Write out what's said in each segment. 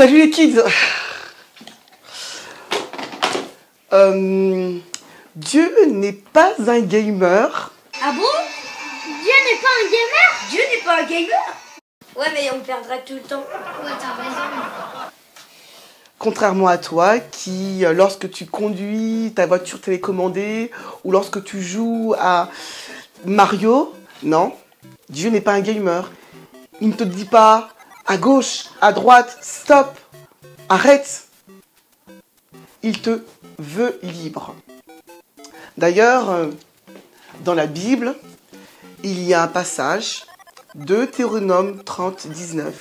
Salut les kids. Dieu n'est pas un gamer. Ah bon? Dieu n'est pas un gamer? Dieu n'est pas un gamer? Ouais, mais on perdra tout le temps. Ouais, t'as raison. Contrairement à toi qui, lorsque tu conduis ta voiture télécommandée ou lorsque tu joues à Mario, non, Dieu n'est pas un gamer. Il ne te dit pas à gauche, à droite, stop, arrête. Il te veut libre. D'ailleurs, dans la Bible, il y a un passage, Deutéronome 30, 19,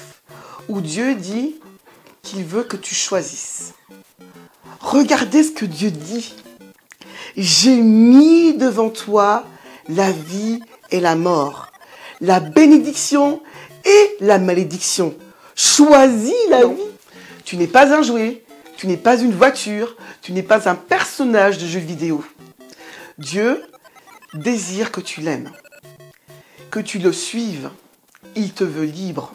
où Dieu dit qu'il veut que tu choisisses. Regardez ce que Dieu dit. J'ai mis devant toi la vie et la mort, la bénédiction et la malédiction. Choisis la vie. Tu n'es pas un jouet, tu n'es pas une voiture, tu n'es pas un personnage de jeu vidéo. Dieu désire que tu l'aimes, que tu le suives. Il te veut libre,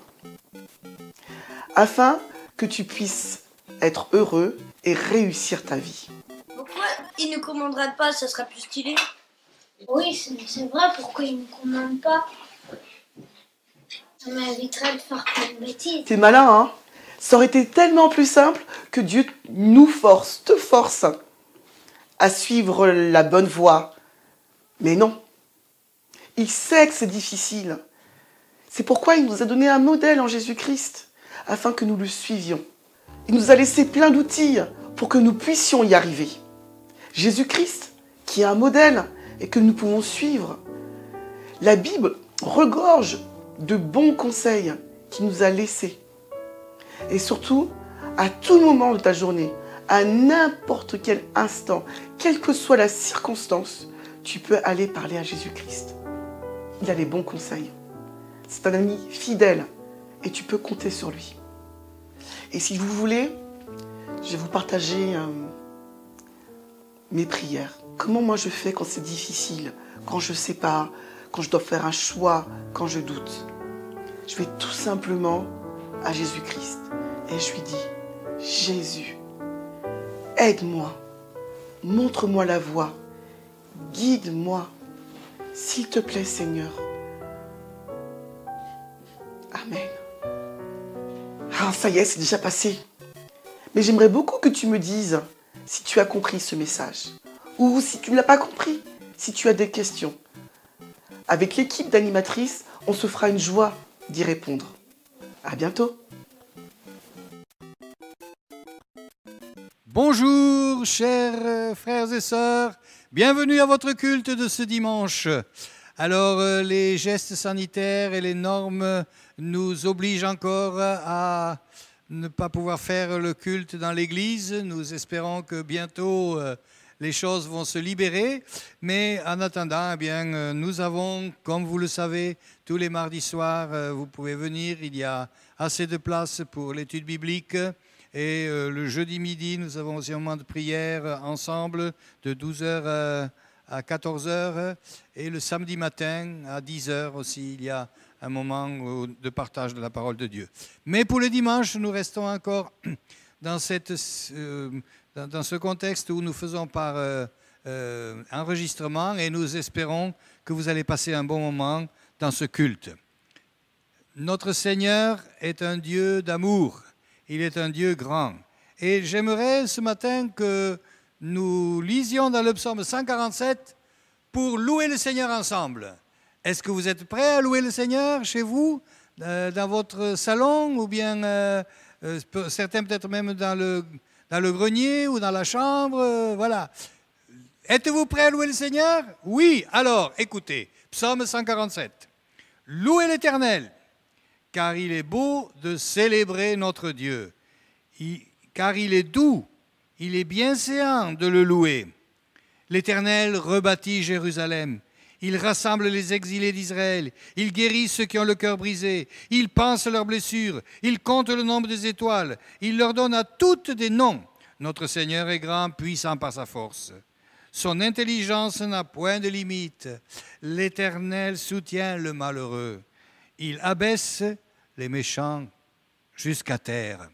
afin que tu puisses être heureux et réussir ta vie. Pourquoi il ne commandera pas? Ça sera plus stylé. Oui, c'est vrai, pourquoi il ne commande pas? Ça m'éviterait de faire plein de bêtises. T'es malin, hein? Ça aurait été tellement plus simple que Dieu nous force, te force à suivre la bonne voie. Mais non. Il sait que c'est difficile. C'est pourquoi il nous a donné un modèle en Jésus-Christ, afin que nous le suivions. Il nous a laissé plein d'outils pour que nous puissions y arriver. Jésus-Christ, qui est un modèle et que nous pouvons suivre. La Bible regorge de bons conseils qu'il nous a laissés. Et surtout, à tout moment de ta journée, à n'importe quel instant, quelle que soit la circonstance, tu peux aller parler à Jésus-Christ. Il a les bons conseils. C'est un ami fidèle et tu peux compter sur lui. Et si vous voulez, je vais vous partager mes prières. Comment moi je fais quand c'est difficile, quand je ne sais pas, quand je dois faire un choix, quand je doute. Je vais tout simplement à Jésus-Christ et je lui dis, Jésus, aide-moi, montre-moi la voie, guide-moi, s'il te plaît Seigneur. Amen. Ah, ça y est, c'est déjà passé. Mais j'aimerais beaucoup que tu me dises si tu as compris ce message. Ou si tu ne l'as pas compris, si tu as des questions. Avec l'équipe d'animatrices, on se fera une joie d'y répondre. À bientôt. Bonjour, chers frères et sœurs. Bienvenue à votre culte de ce dimanche. Alors, les gestes sanitaires et les normes nous obligent encore à ne pas pouvoir faire le culte dans l'église. Nous espérons que bientôt les choses vont se libérer. Mais en attendant, eh bien, nous avons, comme vous le savez, tous les mardis soirs, vous pouvez venir. Il y a assez de place pour l'étude biblique. Et le jeudi midi, nous avons aussi un moment de prière ensemble de 12h à 14h. Et le samedi matin, à 10h aussi, il y a un moment de partage de la parole de Dieu. Mais pour le dimanche, nous restons encore dans ce contexte où nous faisons par enregistrement et nous espérons que vous allez passer un bon moment dans ce culte. Notre Seigneur est un Dieu d'amour. Il est un Dieu grand. Et j'aimerais ce matin que nous lisions dans le psaume 147 pour louer le Seigneur ensemble. Est-ce que vous êtes prêts à louer le Seigneur chez vous, dans votre salon, ou bien certains peut-être même dans le grenier ou dans la chambre, voilà. Êtes-vous prêts à louer le Seigneur? Oui, alors écoutez, psaume 147. Louez l'Éternel, car il est beau de célébrer notre Dieu, car il est doux, il est bienséant de le louer. L'Éternel rebâtit Jérusalem. Il rassemble les exilés d'Israël. Il guérit ceux qui ont le cœur brisé. Il pense leurs blessures. Il compte le nombre des étoiles. Il leur donne à toutes des noms. Notre Seigneur est grand, puissant par sa force. Son intelligence n'a point de limite. L'Éternel soutient le malheureux. Il abaisse les méchants jusqu'à terre.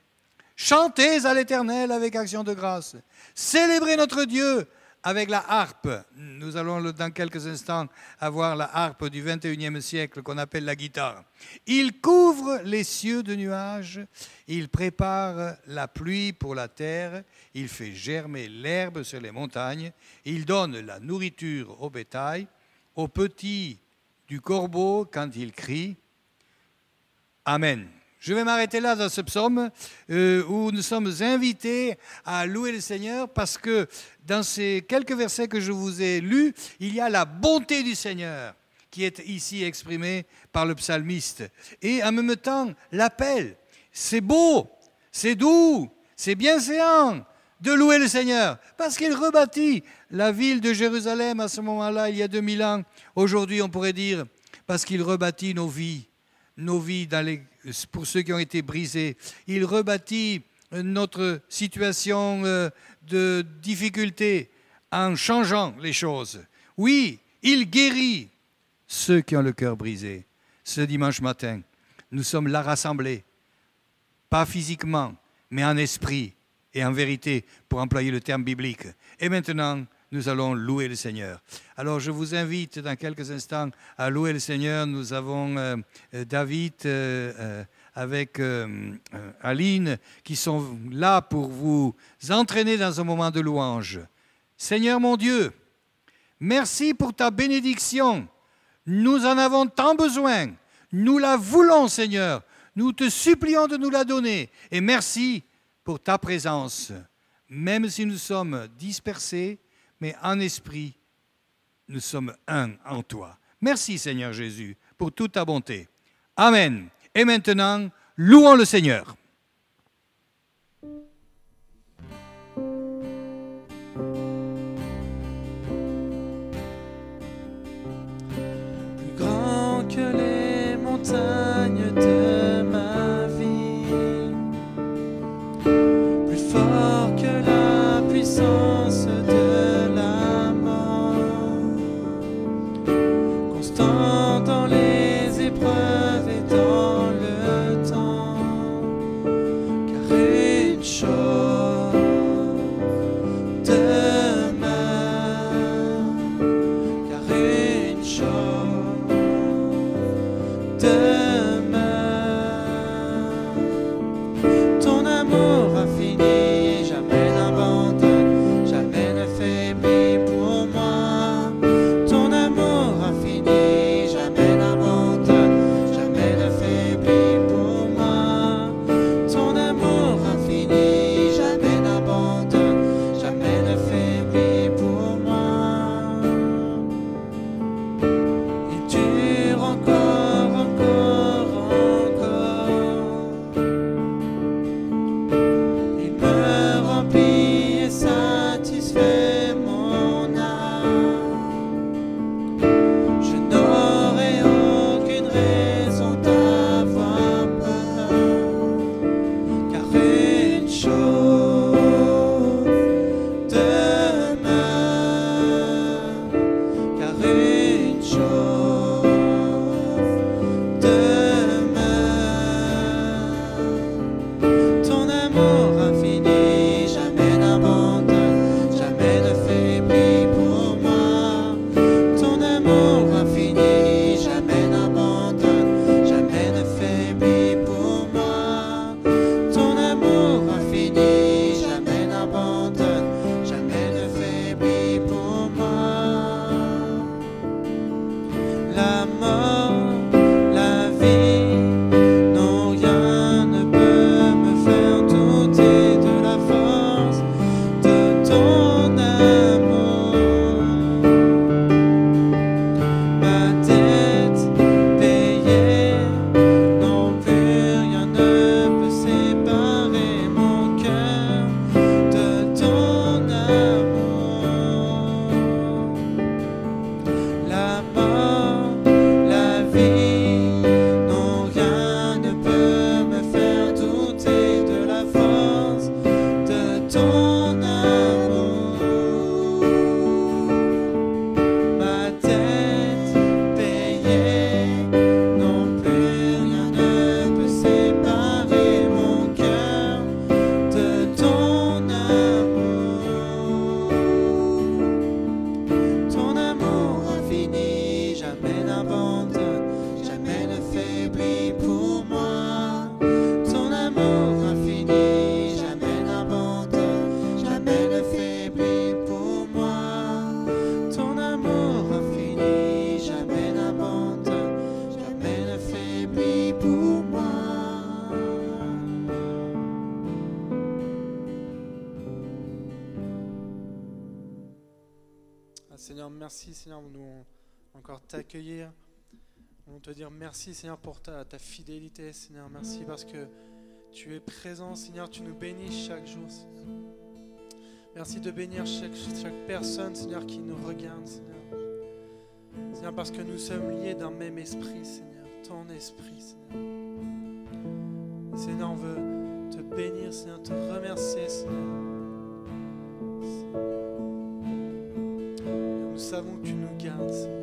Chantez à l'Éternel avec action de grâce. Célébrez notre Dieu avec la harpe. Nous allons dans quelques instants avoir la harpe du 21e siècle qu'on appelle la guitare. Il couvre les cieux de nuages, il prépare la pluie pour la terre, il fait germer l'herbe sur les montagnes, il donne la nourriture au bétail, aux petits du corbeau quand il crie. Amen. Je vais m'arrêter là dans ce psaume où nous sommes invités à louer le Seigneur parce que dans ces quelques versets que je vous ai lus, il y a la bonté du Seigneur qui est ici exprimée par le psalmiste. Et en même temps, l'appel, c'est beau, c'est doux, c'est bienséant de louer le Seigneur parce qu'il rebâtit la ville de Jérusalem à ce moment-là, il y a 2000 ans. Aujourd'hui, on pourrait dire parce qu'il rebâtit nos vies pour ceux qui ont été brisés. Il rebâtit notre situation de difficulté en changeant les choses. Oui, il guérit ceux qui ont le cœur brisé. Ce dimanche matin, nous sommes là rassemblés, pas physiquement, mais en esprit et en vérité, pour employer le terme biblique. Et maintenant, nous allons louer le Seigneur. Alors, je vous invite dans quelques instants à louer le Seigneur. Nous avons David avec Aline qui sont là pour vous entraîner dans un moment de louange. Seigneur mon Dieu, merci pour ta bénédiction. Nous en avons tant besoin. Nous la voulons, Seigneur. Nous te supplions de nous la donner. Et merci pour ta présence. Même si nous sommes dispersés, mais en esprit, nous sommes un en toi. Merci Seigneur Jésus pour toute ta bonté. Amen. Et maintenant, louons le Seigneur. Plus grand que les montagnes de ma vie, plus fort que la puissance de la mort, constant dans les épreuves et dans le temps, Seigneur, merci Seigneur, nous encore t'accueillir. On te dire merci Seigneur pour ta fidélité Seigneur. Merci parce que tu es présent Seigneur, tu nous bénis chaque jour Seigneur. Merci de bénir chaque personne Seigneur qui nous regarde Seigneur. Seigneur, parce que nous sommes liés d'un même esprit Seigneur, ton esprit Seigneur. Et Seigneur, on veut te bénir Seigneur, te remercier Seigneur. Nous savons que tu nous gardes Seigneur.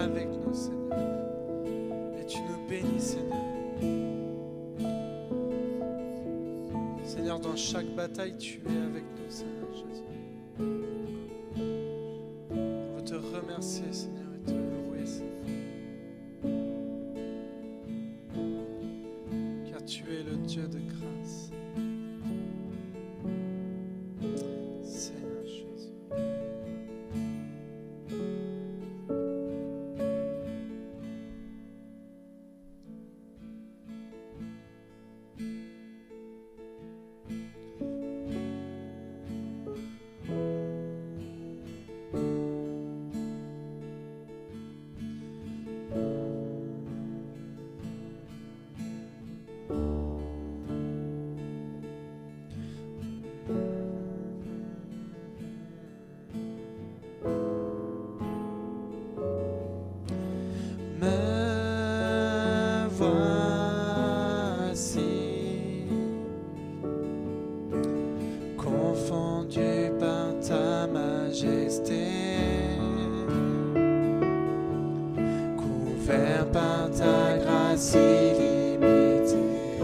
avec nous, Seigneur. Et tu nous bénis, Seigneur. Seigneur, dans chaque bataille, tu es avec nous, Seigneur Jésus. On veut te remercier, Seigneur, et te louer, Seigneur. Car tu es le Dieu de grâce. Seigneur Jésus. Me voici confondu par ta majesté, couvert par ta grâce illimitée.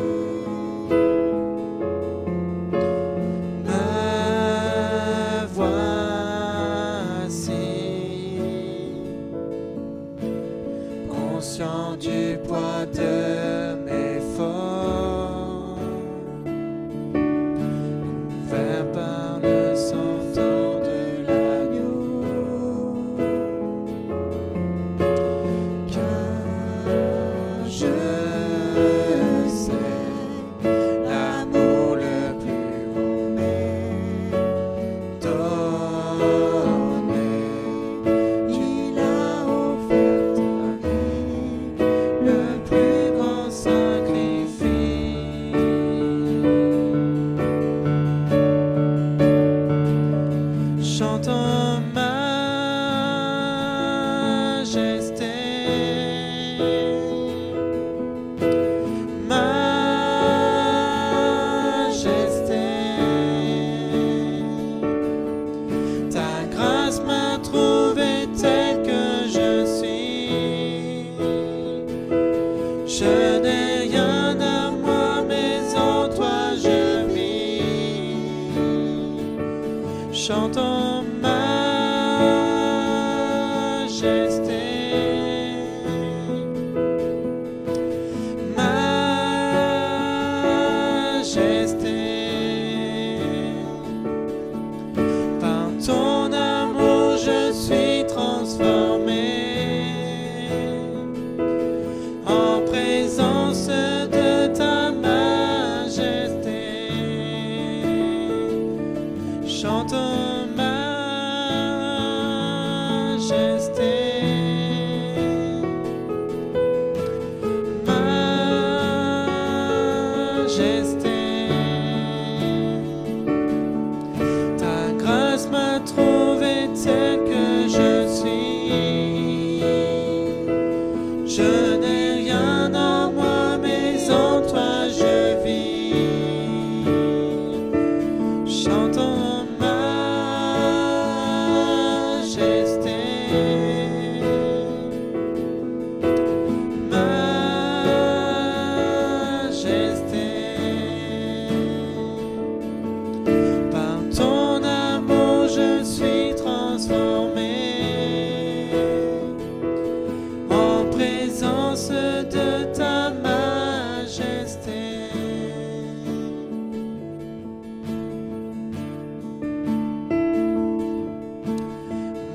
Me voici conscient du poids de mes efforts, couvert par le sang de l'agneau, car je sais l'amour le plus grand m'est donné. Il a offert ta vie, le plus grand sacrifice. Chantons majesté, majesté. Ta grâce m'a trouvé tel que je suis. Je n'ai rien à moi, mais en toi je vis. Chantons majesté, majesté. Par ton amour je suis transformé en présence de ta majesté. Chantons majesté, majesté. Ta grâce m'a trouvé tel que je suis. Je n'ai rien à moi, mais en toi je vis. Chantons majesté, majesté. Par ton amour je suis transformé en présence de ta majesté.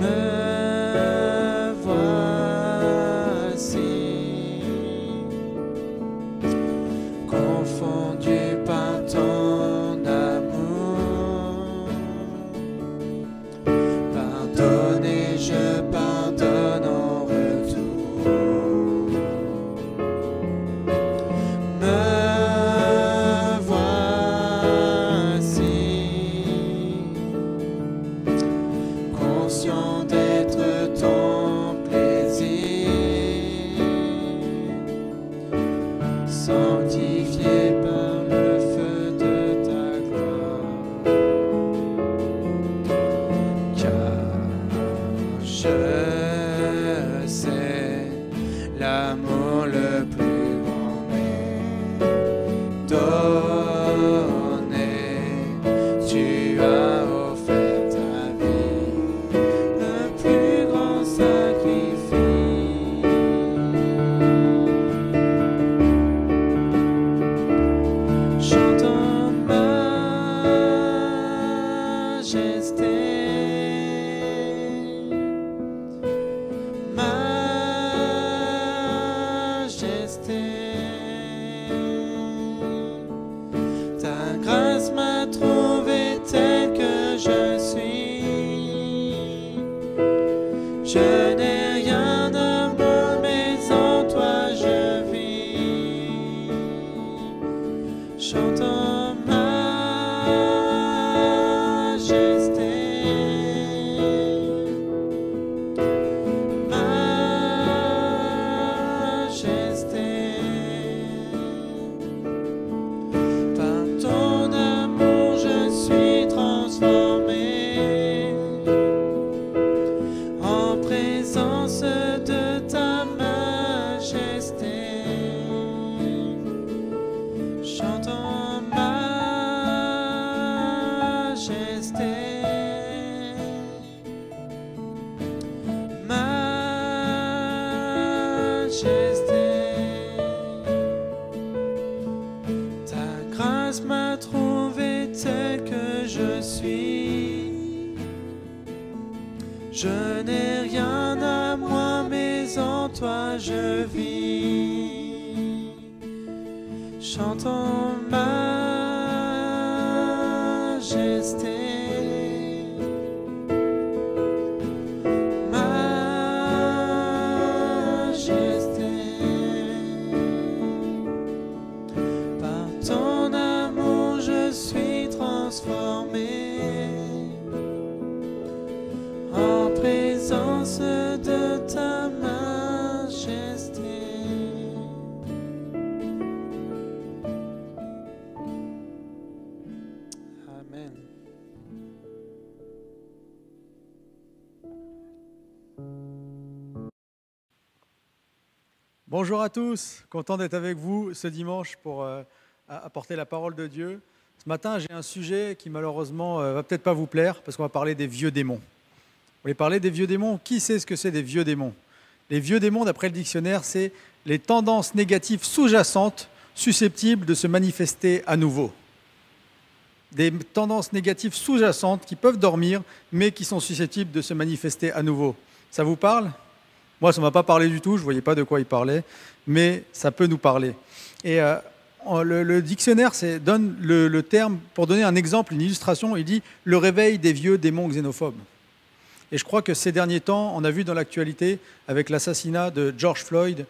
Me voici confondu par ton amour. Pardonné, je pardonne en retour. Me voici conscient d'être ton plaisir, sanctifié par le feu de ta gloire. Car je sais l'amour le plus grand m'est donné. Tu as offert ta vie, le plus grand sacrifice. Chantons majesté. Ta grâce m'a trouvé tel que je suis. Je n'ai rien de bon, mais en toi je vis. Chantons majesté. Par ton amour je suis transformé en présence de ta majesté. Chantons majesté. Ta grâce m'a trouvé tel que je suis. Je n'ai rien à moi, mais en toi je vis. Chantons majesté. Par ton amour je suis transformé en présence de ta majesté. Amen. Bonjour à tous, content d'être avec vous ce dimanche pour apporter la parole de Dieu. Ce matin, j'ai un sujet qui malheureusement va peut-être pas vous plaire parce qu'on va parler des vieux démons. Vous voulez parler des vieux démons? Qui sait ce que c'est des vieux démons? Les vieux démons, d'après le dictionnaire, c'est les tendances négatives sous-jacentes susceptibles de se manifester à nouveau. Des tendances négatives sous-jacentes qui peuvent dormir mais qui sont susceptibles de se manifester à nouveau. Ça vous parle? Moi, ça ne m'a pas parlé du tout, je ne voyais pas de quoi il parlait, mais ça peut nous parler. Et le dictionnaire donne le terme, pour donner un exemple, une illustration, il dit « le réveil des vieux démons xénophobes ». Et je crois que ces derniers temps, on a vu dans l'actualité, avec l'assassinat de George Floyd,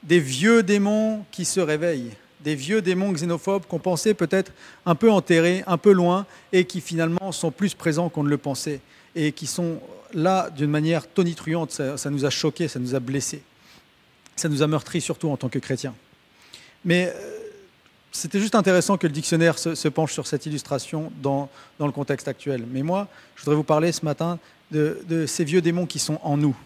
des vieux démons qui se réveillent, des vieux démons xénophobes qu'on pensait peut-être un peu enterrés, un peu loin, et qui finalement sont plus présents qu'on ne le pensait, et qui sont là d'une manière tonitruante. Ça nous a choqués, ça nous a blessés, ça nous a meurtris surtout en tant que chrétiens. Mais c'était juste intéressant que le dictionnaire se penche sur cette illustration dans le contexte actuel. Mais moi, je voudrais vous parler ce matin de ces vieux démons qui sont en nous.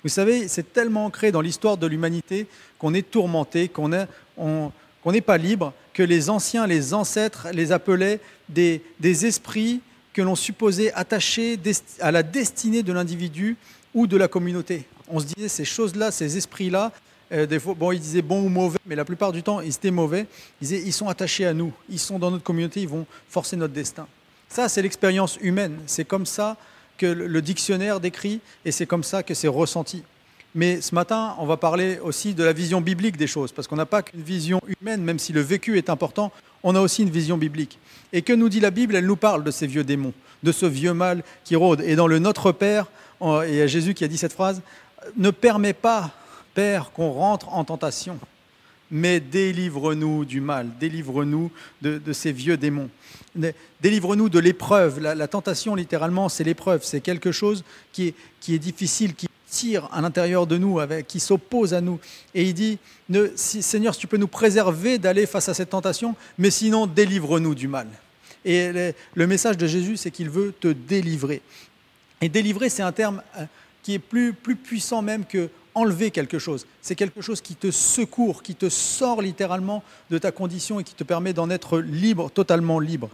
Vous savez, c'est tellement ancré dans l'histoire de l'humanité qu'on est tourmenté, qu'on n'est pas libre, que les anciens, les ancêtres les appelaient des esprits que l'on supposait attachés à la destinée de l'individu ou de la communauté. On se disait ces choses-là, ces esprits-là, des fois, bon, ils disaient bon ou mauvais, mais la plupart du temps, ils étaient mauvais. Ils disaient ils sont attachés à nous, ils sont dans notre communauté, ils vont forcer notre destin. Ça, c'est l'expérience humaine. C'est comme ça que le dictionnaire décrit et c'est comme ça que c'est ressenti. Mais ce matin, on va parler aussi de la vision biblique des choses, parce qu'on n'a pas qu'une vision humaine, même si le vécu est important, on a aussi une vision biblique. Et que nous dit la Bible? Elle nous parle de ces vieux démons, de ce vieux mal qui rôde. Et dans le Notre Père, il y a Jésus qui a dit cette phrase, « Ne permets pas, Père, qu'on rentre en tentation, mais délivre-nous du mal, délivre-nous de ces vieux démons. Délivre-nous de l'épreuve. » La tentation, littéralement, c'est l'épreuve. C'est quelque chose qui est difficile, qui tire à l'intérieur de nous, qui s'oppose à nous. Et il dit, Seigneur, si tu peux nous préserver d'aller face à cette tentation, mais sinon, délivre-nous du mal. Et le message de Jésus, c'est qu'il veut te délivrer. Et délivrer, c'est un terme qui est plus puissant même que enlever quelque chose. C'est quelque chose qui te secourt, qui te sort littéralement de ta condition et qui te permet d'en être libre, totalement libre.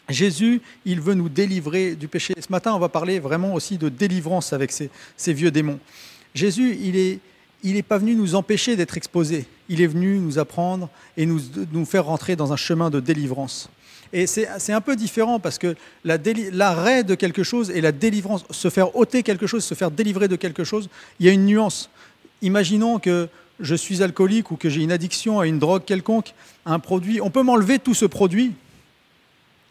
Jésus, il veut nous délivrer du péché. Ce matin, on va parler vraiment aussi de délivrance avec ces vieux démons. Jésus, il n'est pas venu nous empêcher d'être exposés. Il est venu nous apprendre et nous faire rentrer dans un chemin de délivrance. Et c'est un peu différent parce que l'arrêt de quelque chose et la délivrance, se faire ôter quelque chose, se faire délivrer de quelque chose, il y a une nuance. Imaginons que je suis alcoolique ou que j'ai une addiction à une drogue quelconque, à un produit. On peut m'enlever tout ce produit.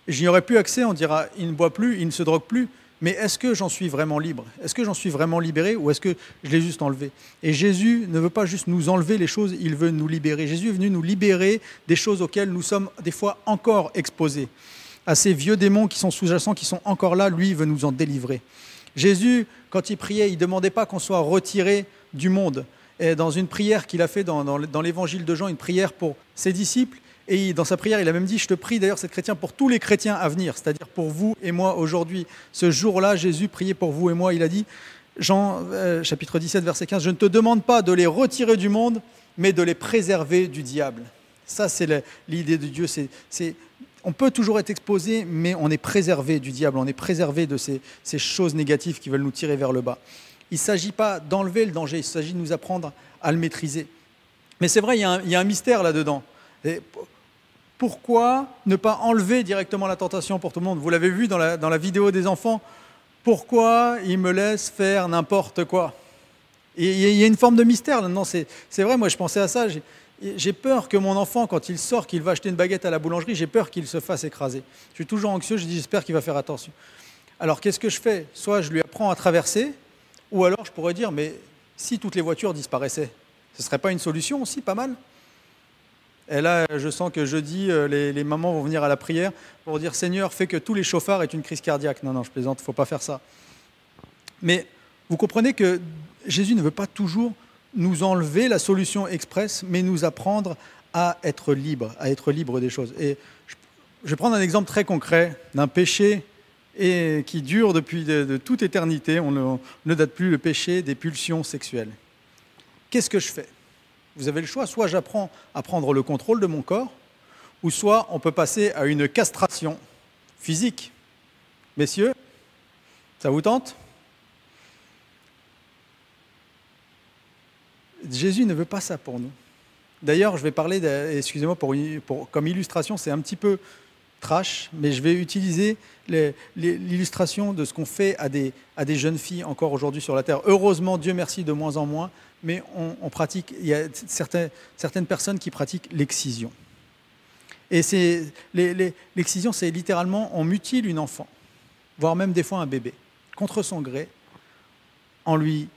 Je n'y aurai plus accès, on dira, il ne boit plus, il ne se drogue plus. Mais est-ce que j'en suis vraiment libre? Est-ce que j'en suis vraiment libéré ou est-ce que je l'ai juste enlevé? Et Jésus ne veut pas juste nous enlever les choses, il veut nous libérer. Jésus est venu nous libérer des choses auxquelles nous sommes des fois encore exposés. À ces vieux démons qui sont sous-jacents, qui sont encore là, lui, il veut nous en délivrer. Jésus, quand il priait, il ne demandait pas qu'on soit retiré du monde. Et dans une prière qu'il a fait dans l'évangile de Jean, une prière pour ses disciples, et dans sa prière, il a même dit, je te prie d'ailleurs, cette chrétien, pour tous les chrétiens à venir, c'est-à-dire pour vous et moi aujourd'hui. Ce jour-là, Jésus priait pour vous et moi. Il a dit, Jean chapitre 17, verset 15, je ne te demande pas de les retirer du monde, mais de les préserver du diable. Ça, c'est l'idée de Dieu. On peut toujours être exposé, mais on est préservé du diable, on est préservé de ces choses négatives qui veulent nous tirer vers le bas. Il ne s'agit pas d'enlever le danger, il s'agit de nous apprendre à le maîtriser. Mais c'est vrai, il y a un mystère là-dedans. Et pourquoi ne pas enlever directement la tentation pour tout le monde? Vous l'avez vu dans la vidéo des enfants. Pourquoi ils me laissent faire n'importe quoi? Et il y a une forme de mystère là-dedans. C'est vrai, moi je pensais à ça. J'ai peur que mon enfant, quand il sort, qu'il va acheter une baguette à la boulangerie, j'ai peur qu'il se fasse écraser. Je suis toujours anxieux, je dis j'espère qu'il va faire attention. Alors qu'est-ce que je fais? Soit je lui apprends à traverser, ou alors je pourrais dire, mais si toutes les voitures disparaissaient, ce ne serait pas une solution aussi, pas mal? Et là, je sens que jeudi, les mamans vont venir à la prière pour dire « Seigneur, fais que tous les chauffards aient une crise cardiaque ». Non, je plaisante, il ne faut pas faire ça. Mais vous comprenez que Jésus ne veut pas toujours nous enlever la solution express, mais nous apprendre à être libre des choses. Et je vais prendre un exemple très concret d'un péché qui dure depuis de toute éternité. On ne date plus, le péché des pulsions sexuelles. Qu'est-ce que je fais? Vous avez le choix, soit j'apprends à prendre le contrôle de mon corps, ou soit on peut passer à une castration physique. Messieurs, ça vous tente? Jésus ne veut pas ça pour nous. D'ailleurs, je vais parler, excusez-moi, comme illustration, c'est un petit peu trash, mais je vais utiliser l'illustration de ce qu'on fait à des jeunes filles encore aujourd'hui sur la Terre. Heureusement, Dieu merci, de moins en moins, mais on pratique, il y a certaines personnes qui pratiquent l'excision. Et l'excision, c'est littéralement, on mutile une enfant, voire même des fois un bébé, contre son gré, en lui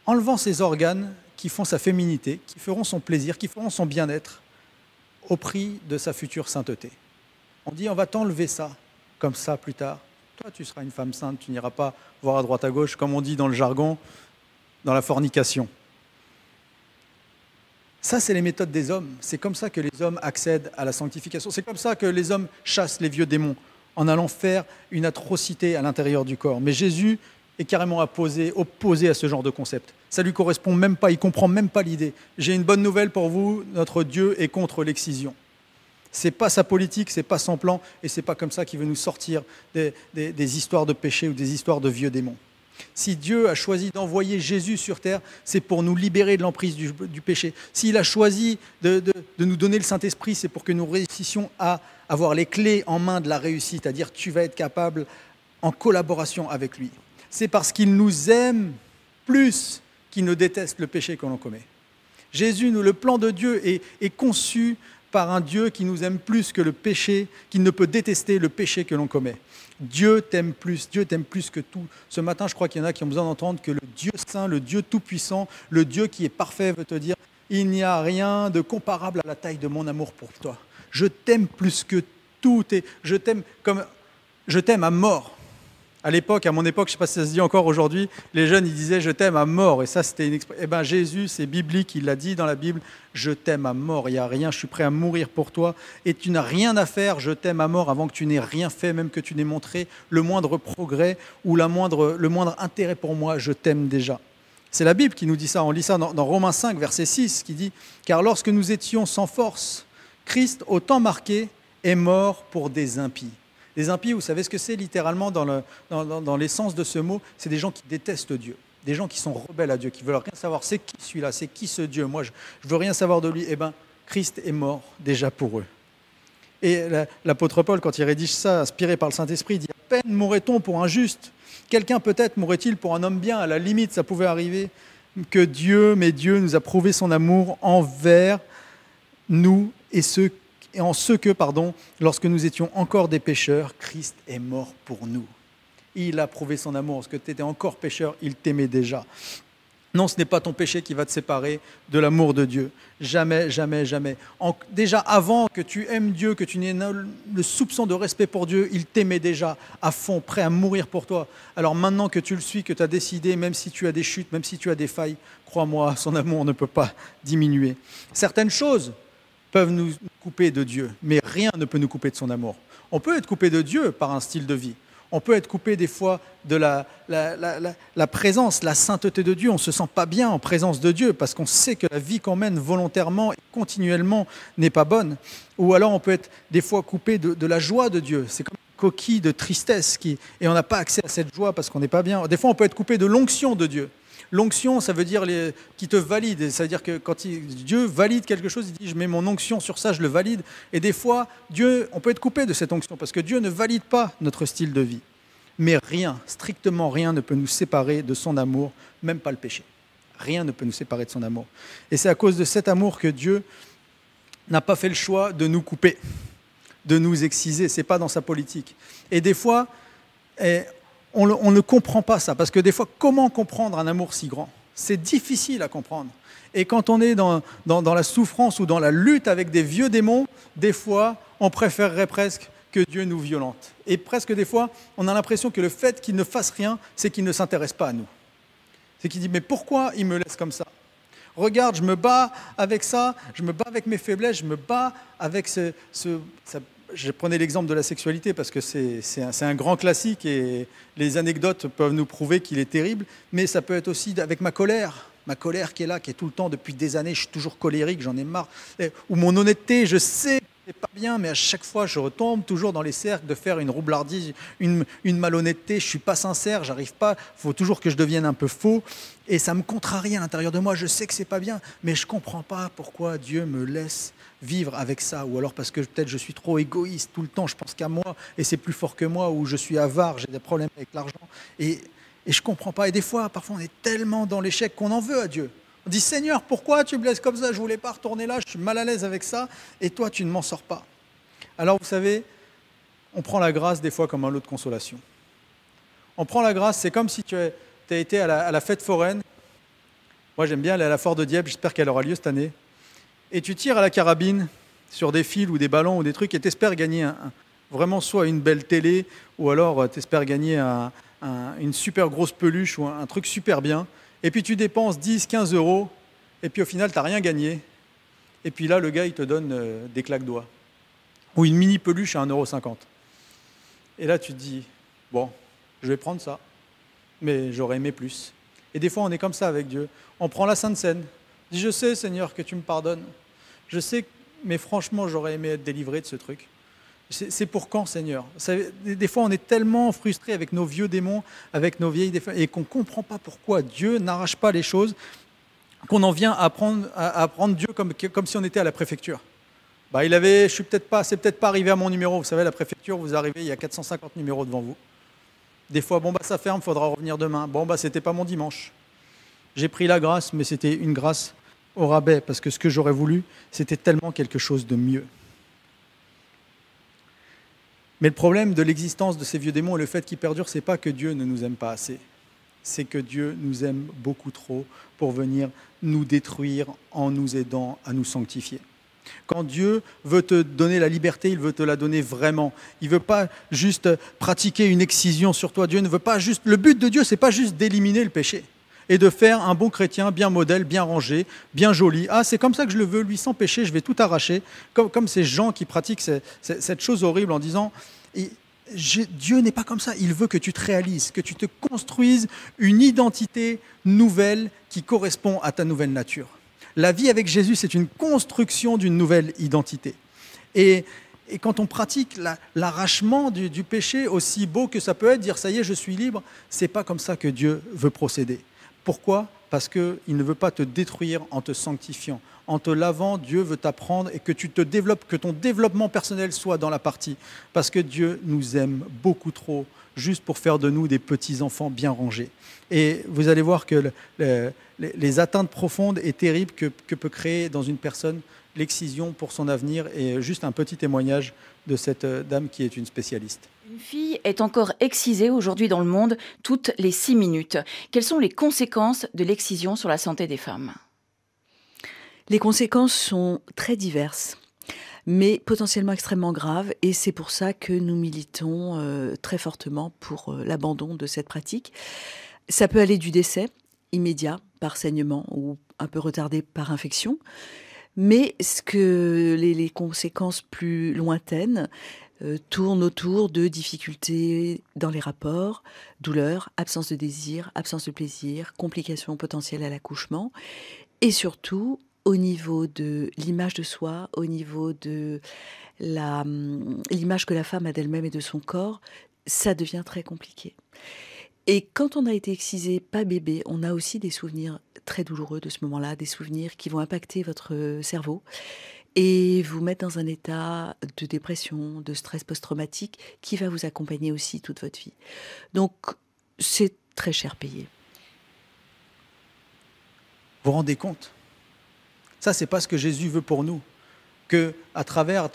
enlevant ses organes qui font sa féminité, qui feront son plaisir, qui feront son bien-être, au prix de sa future sainteté. On dit, on va t'enlever ça, comme ça plus tard. Toi, tu seras une femme sainte, tu n'iras pas voir à droite à gauche, comme on dit dans le jargon, dans la fornication. Ça, c'est les méthodes des hommes. C'est comme ça que les hommes accèdent à la sanctification. C'est comme ça que les hommes chassent les vieux démons, en allant faire une atrocité à l'intérieur du corps. Mais Jésus est carrément opposé à ce genre de concept. Ça ne lui correspond même pas, il ne comprend même pas l'idée. J'ai une bonne nouvelle pour vous, notre Dieu est contre l'excision. Ce n'est pas sa politique, ce n'est pas son plan, et ce n'est pas comme ça qu'il veut nous sortir des histoires de péché ou des histoires de vieux démons. Si Dieu a choisi d'envoyer Jésus sur terre, c'est pour nous libérer de l'emprise du péché. S'il a choisi de nous donner le Saint-Esprit, c'est pour que nous réussissions à avoir les clés en main de la réussite, c'est-à-dire tu vas être capable en collaboration avec lui. C'est parce qu'il nous aime plus qu'il ne déteste le péché que l'on commet. Jésus, le plan de Dieu est conçu par un Dieu qui nous aime plus que le péché, qui ne peut détester le péché que l'on commet. Dieu t'aime plus que tout. Ce matin, je crois qu'il y en a qui ont besoin d'entendre que le Dieu saint, le Dieu tout-puissant, le Dieu qui est parfait veut te dire « Il n'y a rien de comparable à la taille de mon amour pour toi. Je t'aime plus que tout et je t'aime à mort. » À mon époque, je ne sais pas si ça se dit encore aujourd'hui, les jeunes ils disaient « Je t'aime à mort » et ça c'était une expression. Eh bien Jésus, c'est biblique, il l'a dit dans la Bible « Je t'aime à mort, il n'y a rien, je suis prêt à mourir pour toi et tu n'as rien à faire, je t'aime à mort avant que tu n'aies rien fait, même que tu n'aies montré le moindre progrès ou le moindre intérêt pour moi, je t'aime déjà. » C'est la Bible qui nous dit ça. On lit ça dans Romains 5, verset 6, qui dit « Car lorsque nous étions sans force, Christ, au temps marqué, est mort pour des impies. » Les impies, vous savez ce que c'est littéralement dans l'essence de ce mot? C'est des gens qui détestent Dieu, des gens qui sont rebelles à Dieu, qui veulent rien savoir. C'est qui celui-là? C'est qui ce Dieu? Moi, je veux rien savoir de lui. Eh bien, Christ est mort déjà pour eux. Et l'apôtre Paul, quand il rédige ça, inspiré par le Saint-Esprit, dit « À peine mourrait-on pour un juste. Quelqu'un peut-être mourrait-il pour un homme bien. À la limite, ça pouvait arriver que Dieu, mais Dieu nous a prouvé son amour envers nous et en ce que, lorsque nous étions encore des pécheurs, Christ est mort pour nous. Il a prouvé son amour. Lorsque tu étais encore pécheur, il t'aimait déjà. Non, ce n'est pas ton péché qui va te séparer de l'amour de Dieu. Jamais, jamais, jamais. Déjà avant que tu aimes Dieu, que tu n'aies le soupçon de respect pour Dieu, il t'aimait déjà à fond, prêt à mourir pour toi. Alors maintenant que tu le suis, que tu as décidé, même si tu as des chutes, même si tu as des failles, crois-moi, son amour ne peut pas diminuer. Certaines choses peuvent nous couper de Dieu, mais rien ne peut nous couper de son amour. On peut être coupé de Dieu par un style de vie. On peut être coupé des fois de la présence, la sainteté de Dieu. On ne se sent pas bien en présence de Dieu parce qu'on sait que la vie qu'on mène volontairement et continuellement n'est pas bonne. Ou alors on peut être des fois coupé de la joie de Dieu. C'est comme une coquille de tristesse et on n'a pas accès à cette joie parce qu'on n'est pas bien. Des fois on peut être coupé de l'onction de Dieu. L'onction, ça veut dire qui te valide. Ça veut dire que quand Dieu valide quelque chose, il dit « je mets mon onction sur ça, je le valide ». Et des fois, on peut être coupé de cette onction parce que Dieu ne valide pas notre style de vie. Mais rien, strictement rien ne peut nous séparer de son amour, même pas le péché. Rien ne peut nous séparer de son amour. Et c'est à cause de cet amour que Dieu n'a pas fait le choix de nous couper, de nous exciser. Ce n'est pas dans sa politique. Et des fois, on ne comprend pas ça, parce que des fois, comment comprendre un amour si grand? C'est difficile à comprendre. Et quand on est dans la souffrance ou dans la lutte avec des vieux démons, des fois, on préférerait presque que Dieu nous violente. Et presque des fois, on a l'impression que le fait qu'il ne fasse rien, c'est qu'il ne s'intéresse pas à nous. C'est qu'il dit, mais pourquoi il me laisse comme ça? Regarde, je me bats avec ça, je me bats avec mes faiblesses, je me bats avec je prenais l'exemple de la sexualité parce que c'est un grand classique et les anecdotes peuvent nous prouver qu'il est terrible, mais ça peut être aussi avec ma colère qui est là, qui est tout le temps depuis des années, je suis toujours colérique, j'en ai marre, ou mon honnêteté, je sais que c'est pas bien, mais à chaque fois je retombe toujours dans les cercles de faire une roublardise, une malhonnêteté, je suis pas sincère, j'arrive pas, il faut toujours que je devienne un peu faux, et ça me contrarie à l'intérieur de moi, je sais que c'est pas bien, mais je comprends pas pourquoi Dieu me laisse vivre avec ça, ou alors parce que peut-être je suis trop égoïste tout le temps, je pense qu'à moi et c'est plus fort que moi, ou je suis avare, j'ai des problèmes avec l'argent et je comprends pas. Et des fois, parfois, on est tellement dans l'échec qu'on en veut à Dieu. On dit Seigneur, pourquoi tu me laisses comme ça? Je voulais pas retourner là, je suis mal à l'aise avec ça, et toi, tu ne m'en sors pas. Alors, vous savez, on prend la grâce des fois comme un lot de consolation. On prend la grâce, c'est comme si tu as été à la fête foraine. Moi, j'aime bien aller à la Foire de Dieppe, j'espère qu'elle aura lieu cette année. Et tu tires à la carabine sur des fils ou des ballons ou des trucs et tu espères gagner vraiment soit une belle télé ou alors tu espères gagner une super grosse peluche ou un truc super bien. Et puis tu dépenses 10, 15 euros et puis au final, tu n'as rien gagné. Et puis là, le gars, il te donne des claques-doigts. Ou une mini peluche à 1,50 €. Et là, tu te dis, bon, je vais prendre ça, mais j'aurais aimé plus. Et des fois, on est comme ça avec Dieu. On prend la Sainte Seine. On dit, je sais, Seigneur, que tu me pardonnes. Je sais, mais franchement, j'aurais aimé être délivré de ce truc. C'est pour quand, Seigneur? Des fois, on est tellement frustré avec nos vieux démons, avec nos vieilles défenses, et qu'on ne comprend pas pourquoi Dieu n'arrache pas les choses, qu'on en vient à prendre Dieu comme si on était à la préfecture. Bah, c'est peut-être pas arrivé à mon numéro. Vous savez, la préfecture, vous arrivez, il y a 450 numéros devant vous. Des fois, bon, bah, ça ferme, il faudra revenir demain. Bon, bah, c'était pas mon dimanche. J'ai pris la grâce, mais c'était une grâce au rabais, parce que ce que j'aurais voulu, c'était tellement quelque chose de mieux. Mais le problème de l'existence de ces vieux démons et le fait qu'ils perdurent, ce n'est pas que Dieu ne nous aime pas assez. C'est que Dieu nous aime beaucoup trop pour venir nous détruire en nous aidant à nous sanctifier. Quand Dieu veut te donner la liberté, il veut te la donner vraiment. Il ne veut pas juste pratiquer une excision sur toi. Dieu ne veut pas juste. Le but de Dieu, ce n'est pas juste d'éliminer le péché et de faire un bon chrétien, bien modèle, bien rangé, bien joli. Ah, c'est comme ça que je le veux, lui, sans péché, je vais tout arracher. Comme ces gens qui pratiquent cette chose horrible en disant, Dieu n'est pas comme ça. Il veut que tu te réalises, que tu te construises une identité nouvelle qui correspond à ta nouvelle nature. La vie avec Jésus, c'est une construction d'une nouvelle identité. Et quand on pratique l'arrachement du péché, aussi beau que ça peut être, dire ça y est, je suis libre, c'est pas comme ça que Dieu veut procéder. Pourquoi ? Parce qu'il ne veut pas te détruire en te sanctifiant. En te lavant, Dieu veut t'apprendre et que tu te développes, que ton développement personnel soit dans la partie. Parce que Dieu nous aime beaucoup trop, juste pour faire de nous des petits enfants bien rangés. Et vous allez voir que les atteintes profondes et terribles que peut créer dans une personne l'excision pour son avenir. Et juste un petit témoignage de cette dame qui est une spécialiste. Une fille est encore excisée aujourd'hui dans le monde toutes les 6 minutes. Quelles sont les conséquences de l'excision sur la santé des femmes ? Les conséquences sont très diverses, mais potentiellement extrêmement graves. Et c'est pour ça que nous militons très fortement pour l'abandon de cette pratique. Ça peut aller du décès immédiat par saignement ou un peu retardé par infection. Mais les conséquences plus lointaines tournent autour de difficultés dans les rapports, douleurs, absence de désir, absence de plaisir, complications potentielles à l'accouchement, et surtout au niveau de l'image de soi, au niveau de l'image que la femme a d'elle-même et de son corps, ça devient très compliqué. Et quand on a été excisé, pas bébé, on a aussi des souvenirs très douloureux de ce moment-là, des souvenirs qui vont impacter votre cerveau et vous mettre dans un état de dépression, de stress post-traumatique qui va vous accompagner aussi toute votre vie. Donc, c'est très cher payé. Vous vous rendez compte ? Ça, c'est pas ce que Jésus veut pour nous. qu'à travers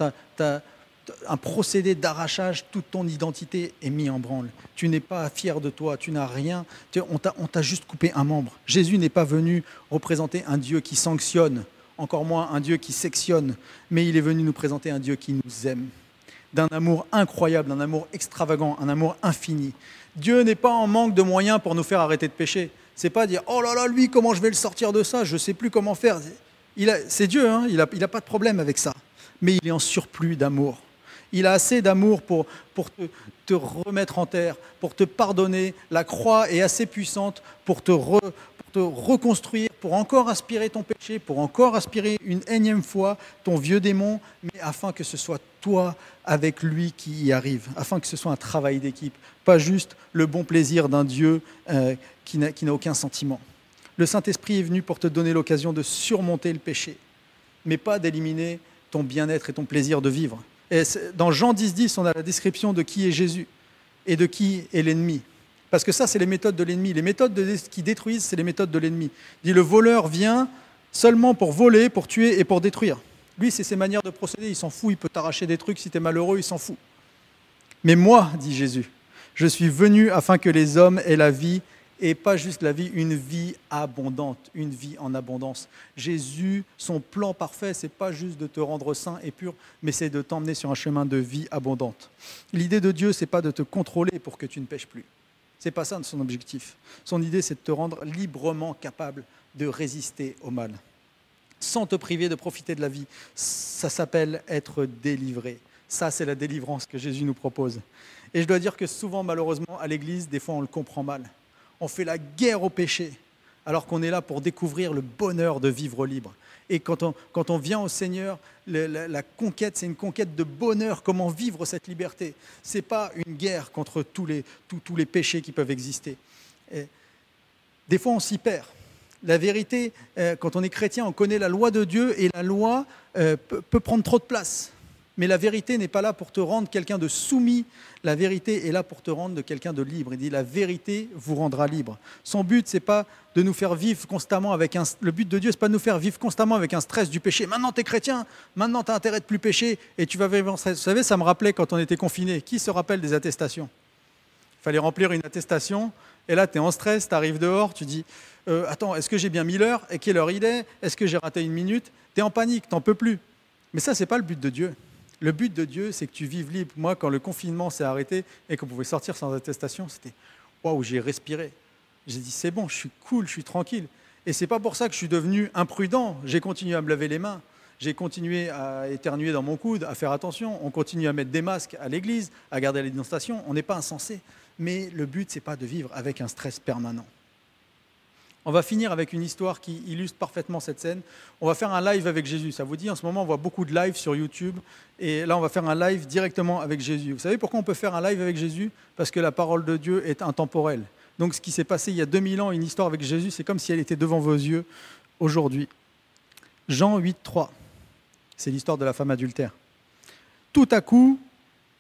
un procédé d'arrachage, toute ton identité est mise en branle. Tu n'es pas fier de toi, tu n'as rien. On t'a juste coupé un membre. Jésus n'est pas venu représenter un Dieu qui sanctionne, encore moins un Dieu qui sectionne, mais il est venu nous présenter un Dieu qui nous aime, d'un amour incroyable, d'un amour extravagant, un amour infini. Dieu n'est pas en manque de moyens pour nous faire arrêter de pécher. C'est pas dire « Oh là là, lui, comment je vais le sortir de ça? Je ne sais plus comment faire. » C'est Dieu, hein, il n'a pas de problème avec ça. Mais il est en surplus d'amour. Il a assez d'amour pour te remettre en terre, pour te pardonner. La croix est assez puissante pour te reconstruire, pour encore aspirer ton péché, pour encore aspirer une énième fois ton vieux démon, mais afin que ce soit toi avec lui qui y arrive, afin que ce soit un travail d'équipe, pas juste le bon plaisir d'un Dieu qui n'a aucun sentiment. Le Saint-Esprit est venu pour te donner l'occasion de surmonter le péché, mais pas d'éliminer ton bien-être et ton plaisir de vivre. Et dans Jean 10,10, on a la description de qui est Jésus et de qui est l'ennemi. Parce que ça, c'est les méthodes de l'ennemi. Les méthodes qui détruisent, c'est les méthodes de l'ennemi. Il dit, le voleur vient seulement pour voler, pour tuer et pour détruire. Lui, c'est ses manières de procéder. Il s'en fout, il peut t'arracher des trucs. Si tu es malheureux, il s'en fout. Mais moi, dit Jésus, je suis venu afin que les hommes aient la vie, et pas juste la vie, une vie abondante, une vie en abondance. Jésus, son plan parfait, c'est pas juste de te rendre saint et pur, mais c'est de t'emmener sur un chemin de vie abondante. L'idée de Dieu, c'est pas de te contrôler pour que tu ne pêches plus. C'est pas ça son objectif. Son idée, c'est de te rendre librement capable de résister au mal, sans te priver de profiter de la vie. Ça s'appelle être délivré. Ça, c'est la délivrance que Jésus nous propose. Et je dois dire que souvent, malheureusement, à l'Église, des fois, on le comprend mal. On fait la guerre au péché, alors qu'on est là pour découvrir le bonheur de vivre libre. Et quand on vient au Seigneur, la conquête, c'est une conquête de bonheur. Comment vivre cette liberté? Ce n'est pas une guerre contre tous les péchés qui peuvent exister. Et des fois, on s'y perd. La vérité, quand on est chrétien, on connaît la loi de Dieu et la loi peut prendre trop de place. Mais la vérité n'est pas là pour te rendre quelqu'un de soumis. La vérité est là pour te rendre quelqu'un de libre. Il dit la vérité vous rendra libre. Son but, c'est pas de nous faire vivre constamment avec le but de Dieu, c'est pas de nous faire vivre constamment avec un stress du péché. Maintenant, tu es chrétien, maintenant, tu as intérêt de plus pécher et tu vas vivre en stress. Vous savez, ça me rappelait quand on était confinés. Qui se rappelle des attestations? Il fallait remplir une attestation et là, tu es en stress, tu arrives dehors, tu dis attends, est-ce que j'ai bien mis l'heure? Et quelle heure il est? Est-ce que j'ai raté une minute? Tu es en panique, tu n'en peux plus. Mais ça, c'est pas le but de Dieu. Le but de Dieu, c'est que tu vives libre. Moi, quand le confinement s'est arrêté et qu'on pouvait sortir sans attestation, c'était waouh, j'ai respiré. J'ai dit c'est bon, je suis cool, je suis tranquille. Et c'est pas pour ça que je suis devenu imprudent. J'ai continué à me laver les mains. J'ai continué à éternuer dans mon coude, à faire attention. On continue à mettre des masques à l'église, à garder la distanciation. On n'est pas insensé. Mais le but, ce n'est pas de vivre avec un stress permanent. On va finir avec une histoire qui illustre parfaitement cette scène. On va faire un live avec Jésus. Ça vous dit, en ce moment, on voit beaucoup de lives sur YouTube. Et là, on va faire un live directement avec Jésus. Vous savez pourquoi on peut faire un live avec Jésus? Parce que la parole de Dieu est intemporelle. Donc, ce qui s'est passé il y a 2000 ans, une histoire avec Jésus, c'est comme si elle était devant vos yeux aujourd'hui. Jean 8, 3. C'est l'histoire de la femme adultère. Tout à coup,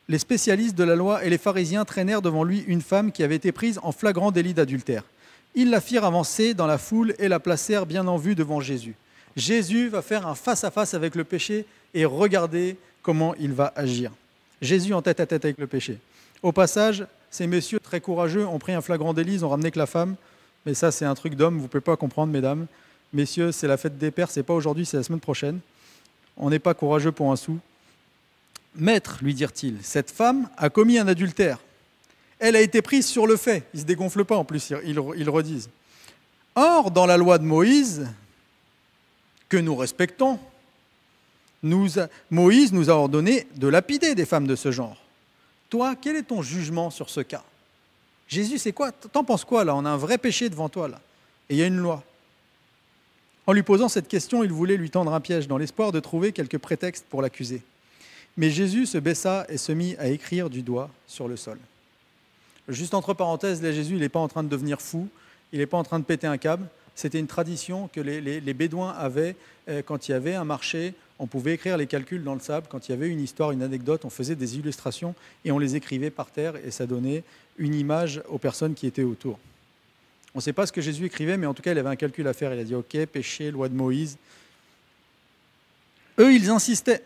les spécialistes de la loi et les pharisiens traînèrent devant lui une femme qui avait été prise en flagrant délit d'adultère. Ils la firent avancer dans la foule et la placèrent bien en vue devant Jésus. Jésus va faire un face-à-face avec le péché et regardez comment il va agir. Jésus en tête-à-tête avec le péché. Au passage, ces messieurs très courageux ont pris un flagrant délit, ils ont ramené que la femme. Mais ça, c'est un truc d'homme, vous ne pouvez pas comprendre, mesdames. Messieurs, c'est la fête des pères, c'est pas aujourd'hui, c'est la semaine prochaine. On n'est pas courageux pour un sou. Maître, lui dirent-ils, cette femme a commis un adultère. Elle a été prise sur le fait. Ils ne se dégonflent pas en plus, ils redisent. Or, dans la loi de Moïse, que nous respectons, Moïse nous a ordonné de lapider des femmes de ce genre. Toi, quel est ton jugement sur ce cas? Jésus, c'est quoi? T'en penses quoi là? On a un vrai péché devant toi là. Et il y a une loi. En lui posant cette question, il voulait lui tendre un piège dans l'espoir de trouver quelques prétextes pour l'accuser. Mais Jésus se baissa et se mit à écrire du doigt sur le sol. Juste entre parenthèses, là, Jésus, il n'est pas en train de devenir fou, il n'est pas en train de péter un câble. C'était une tradition que les Bédouins avaient quand il y avait un marché. On pouvait écrire les calculs dans le sable. Quand il y avait une histoire, une anecdote, on faisait des illustrations et on les écrivait par terre et ça donnait une image aux personnes qui étaient autour. On ne sait pas ce que Jésus écrivait, mais en tout cas, il avait un calcul à faire. Il a dit « Ok, péché, loi de Moïse ». Eux, ils insistaient,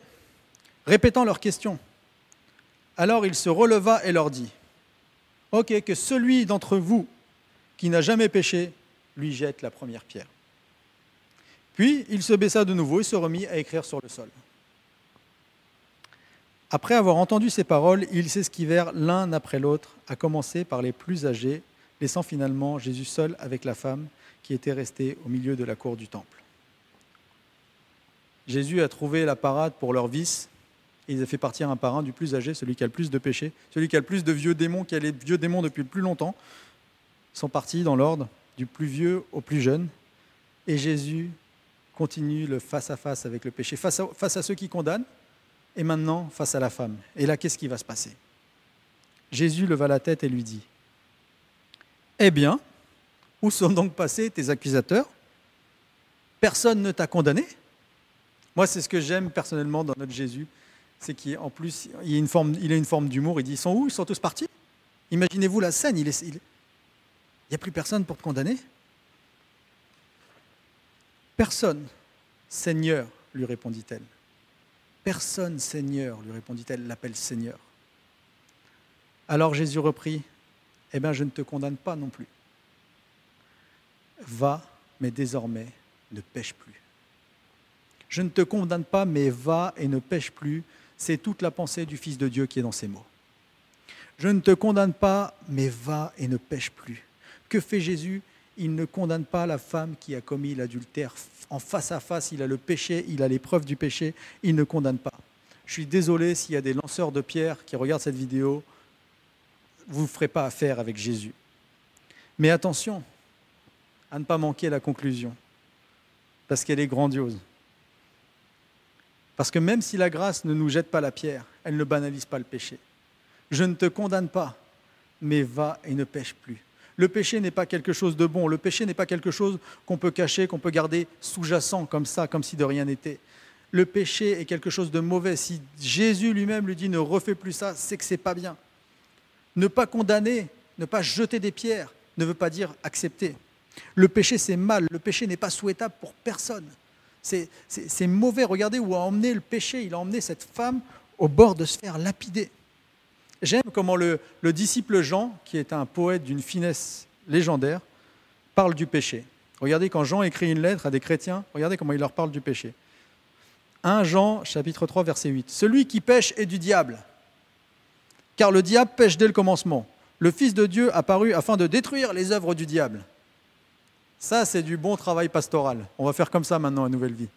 répétant leurs questions. Alors il se releva et leur dit « Ok, que celui d'entre vous qui n'a jamais péché, lui jette la première pierre. » Puis il se baissa de nouveau et se remit à écrire sur le sol. Après avoir entendu ces paroles, ils s'esquivèrent l'un après l'autre, à commencer par les plus âgés, laissant finalement Jésus seul avec la femme qui était restée au milieu de la cour du temple. Jésus a trouvé la parade pour leur vice, et il a fait partir un par un du plus âgé, celui qui a le plus de péchés, celui qui a le plus de vieux démons, qui a les vieux démons depuis le plus longtemps, sont partis dans l'ordre du plus vieux au plus jeune, et Jésus continue le face-à-face avec le péché, face à ceux qui condamnent, et maintenant face à la femme. Et là, qu'est-ce qui va se passer? Jésus leva la tête et lui dit « Eh bien, où sont donc passés tes accusateurs? Personne ne t'a condamné ?» Moi, c'est ce que j'aime personnellement dans notre Jésus, c'est qu'en plus, il a une forme d'humour. Il dit « Ils sont où? Ils sont tous partis ?» Imaginez-vous la scène, il n'y a plus personne pour te condamner? Personne, Seigneur, lui répondit-elle. Personne, Seigneur, lui répondit-elle, l'appelle Seigneur. Alors Jésus reprit, eh bien, je ne te condamne pas non plus. Va, mais désormais, ne pêche plus. Je ne te condamne pas, mais va et ne pêche plus. C'est toute la pensée du Fils de Dieu qui est dans ces mots. Je ne te condamne pas, mais va et ne pêche plus. Que fait Jésus? Il ne condamne pas la femme qui a commis l'adultère. En face à face, il a le péché, il a les preuves du péché, il ne condamne pas. Je suis désolé s'il y a des lanceurs de pierres qui regardent cette vidéo, vous ne ferez pas affaire avec Jésus. Mais attention à ne pas manquer la conclusion, parce qu'elle est grandiose. Parce que même si la grâce ne nous jette pas la pierre, elle ne banalise pas le péché. Je ne te condamne pas, mais va et ne pêche plus. Le péché n'est pas quelque chose de bon, le péché n'est pas quelque chose qu'on peut cacher, qu'on peut garder sous-jacent comme ça, comme si de rien n'était. Le péché est quelque chose de mauvais. Si Jésus lui-même lui dit ne refais plus ça, c'est que ce n'est pas bien. Ne pas condamner, ne pas jeter des pierres, ne veut pas dire accepter. Le péché c'est mal, le péché n'est pas souhaitable pour personne. C'est mauvais. Regardez où a emmené le péché. Il a emmené cette femme au bord de se faire lapider. J'aime comment le disciple Jean, qui est un poète d'une finesse légendaire, parle du péché. Regardez quand Jean écrit une lettre à des chrétiens, regardez comment il leur parle du péché. 1 Jean, chapitre 3, verset 8. « Celui qui pêche est du diable, car le diable pêche dès le commencement. Le Fils de Dieu apparut afin de détruire les œuvres du diable. » Ça, c'est du bon travail pastoral. On va faire comme ça maintenant à Nouvelle Vie.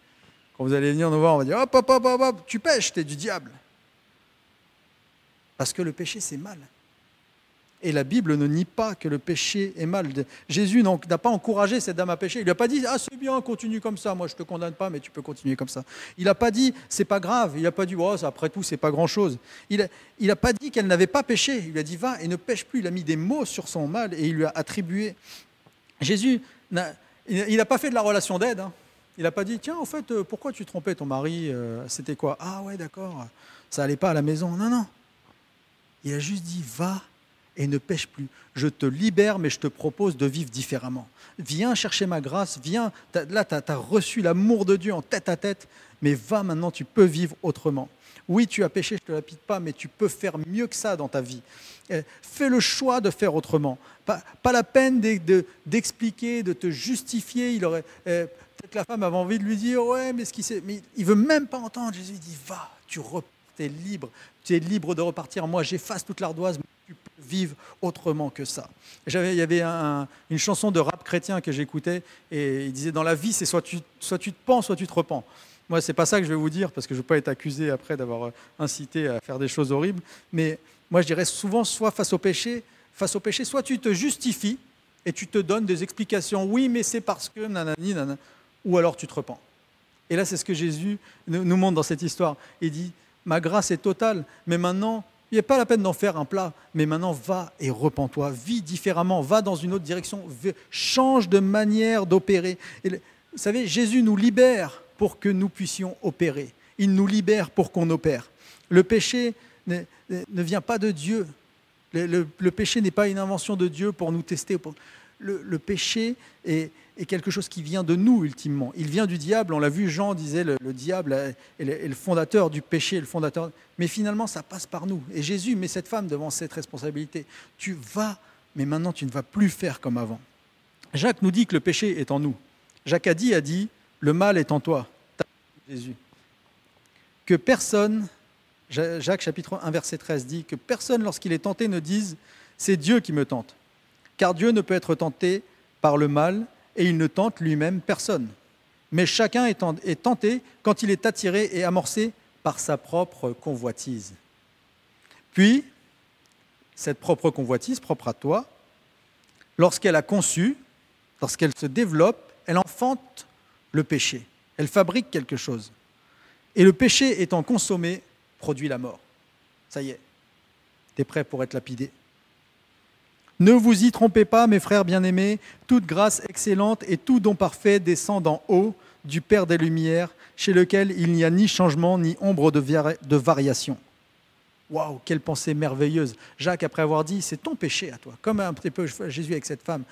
Quand vous allez venir nous voir, on va dire hop, hop, hop, hop, hop, tu pêches, t'es du diable. Parce que le péché, c'est mal. Et la Bible ne nie pas que le péché est mal. Jésus n'a pas encouragé cette dame à pécher. Il lui a pas dit « Ah, c'est bien, continue comme ça, moi je ne te condamne pas, mais tu peux continuer comme ça. » Il n'a pas dit « C'est pas grave. » Il n'a pas dit « Oh, après tout, c'est pas grand-chose. » Il n'a pas dit qu'elle n'avait pas péché. Il lui a dit « Va et ne pêche plus. » Il a mis des mots sur son mal et il lui a attribué. Jésus, il n'a pas fait de la relation d'aide. Hein. Il n'a pas dit « Tiens, en fait, pourquoi tu trompais ton mari? C'était quoi? Ah ouais, d'accord, ça n'allait pas à la maison. » Non, non. Il a juste dit « Va et ne pêche plus. Je te libère, mais je te propose de vivre différemment. Viens chercher ma grâce, viens. Là, tu as reçu l'amour de Dieu en tête à tête, mais va maintenant, tu peux vivre autrement. Oui, tu as péché, je ne te lapide pas, mais tu peux faire mieux que ça dans ta vie. Fais le choix de faire autrement. Pas la peine d'expliquer, de te justifier. Peut-être la femme avait envie de lui dire « Ouais, mais mais il ne veut même pas entendre. » Jésus dit « Va, tu es libre. Tu es libre de repartir. Moi, j'efface toute l'ardoise. Tu peux vivre autrement que ça. » Il y avait une chanson de rap chrétien que j'écoutais et il disait dans la vie, c'est soit tu te pends, soit tu te repens. Moi, c'est pas ça que je vais vous dire parce que je ne veux pas être accusé après d'avoir incité à faire des choses horribles. Mais moi, je dirais souvent, soit face au péché, soit tu te justifies et tu te donnes des explications. Oui, mais c'est parce que nanani, nanana. Ou alors tu te repens. Et là, c'est ce que Jésus nous montre dans cette histoire. Il dit, ma grâce est totale, mais maintenant, il n'y a pas la peine d'en faire un plat, mais maintenant va et repens-toi, vis différemment, va dans une autre direction, change de manière d'opérer. Et vous savez, Jésus nous libère pour que nous puissions opérer. Il nous libère pour qu'on opère. Le péché ne vient pas de Dieu. Le péché n'est pas une invention de Dieu pour nous tester. Le péché est quelque chose qui vient de nous, ultimement. Il vient du diable. On l'a vu, Jean disait, le diable est le fondateur du péché, le fondateur. Mais finalement, ça passe par nous. Et Jésus met cette femme devant cette responsabilité. Tu vas, mais maintenant, tu ne vas plus faire comme avant. Jacques nous dit que le péché est en nous. Jacques a dit, le mal est en toi. Jésus. Que personne, Jacques chapitre 1, verset 13 dit, que personne, lorsqu'il est tenté, ne dise, c'est Dieu qui me tente. Car Dieu ne peut être tenté par le mal, et il ne tente lui-même personne. Mais chacun est tenté quand il est attiré et amorcé par sa propre convoitise. Puis, cette propre convoitise, propre à toi, lorsqu'elle a conçu, lorsqu'elle se développe, elle enfante le péché. Elle fabrique quelque chose. Et le péché étant consommé, produit la mort. Ça y est, tu es prêt pour être lapidé. Ne vous y trompez pas, mes frères bien-aimés, toute grâce excellente et tout don parfait descend d'en haut, du Père des Lumières, chez lequel il n'y a ni changement ni ombre de variation. Waouh, quelle pensée merveilleuse. Jacques, après avoir dit, c'est ton péché à toi, comme un petit peu Jésus avec cette femme.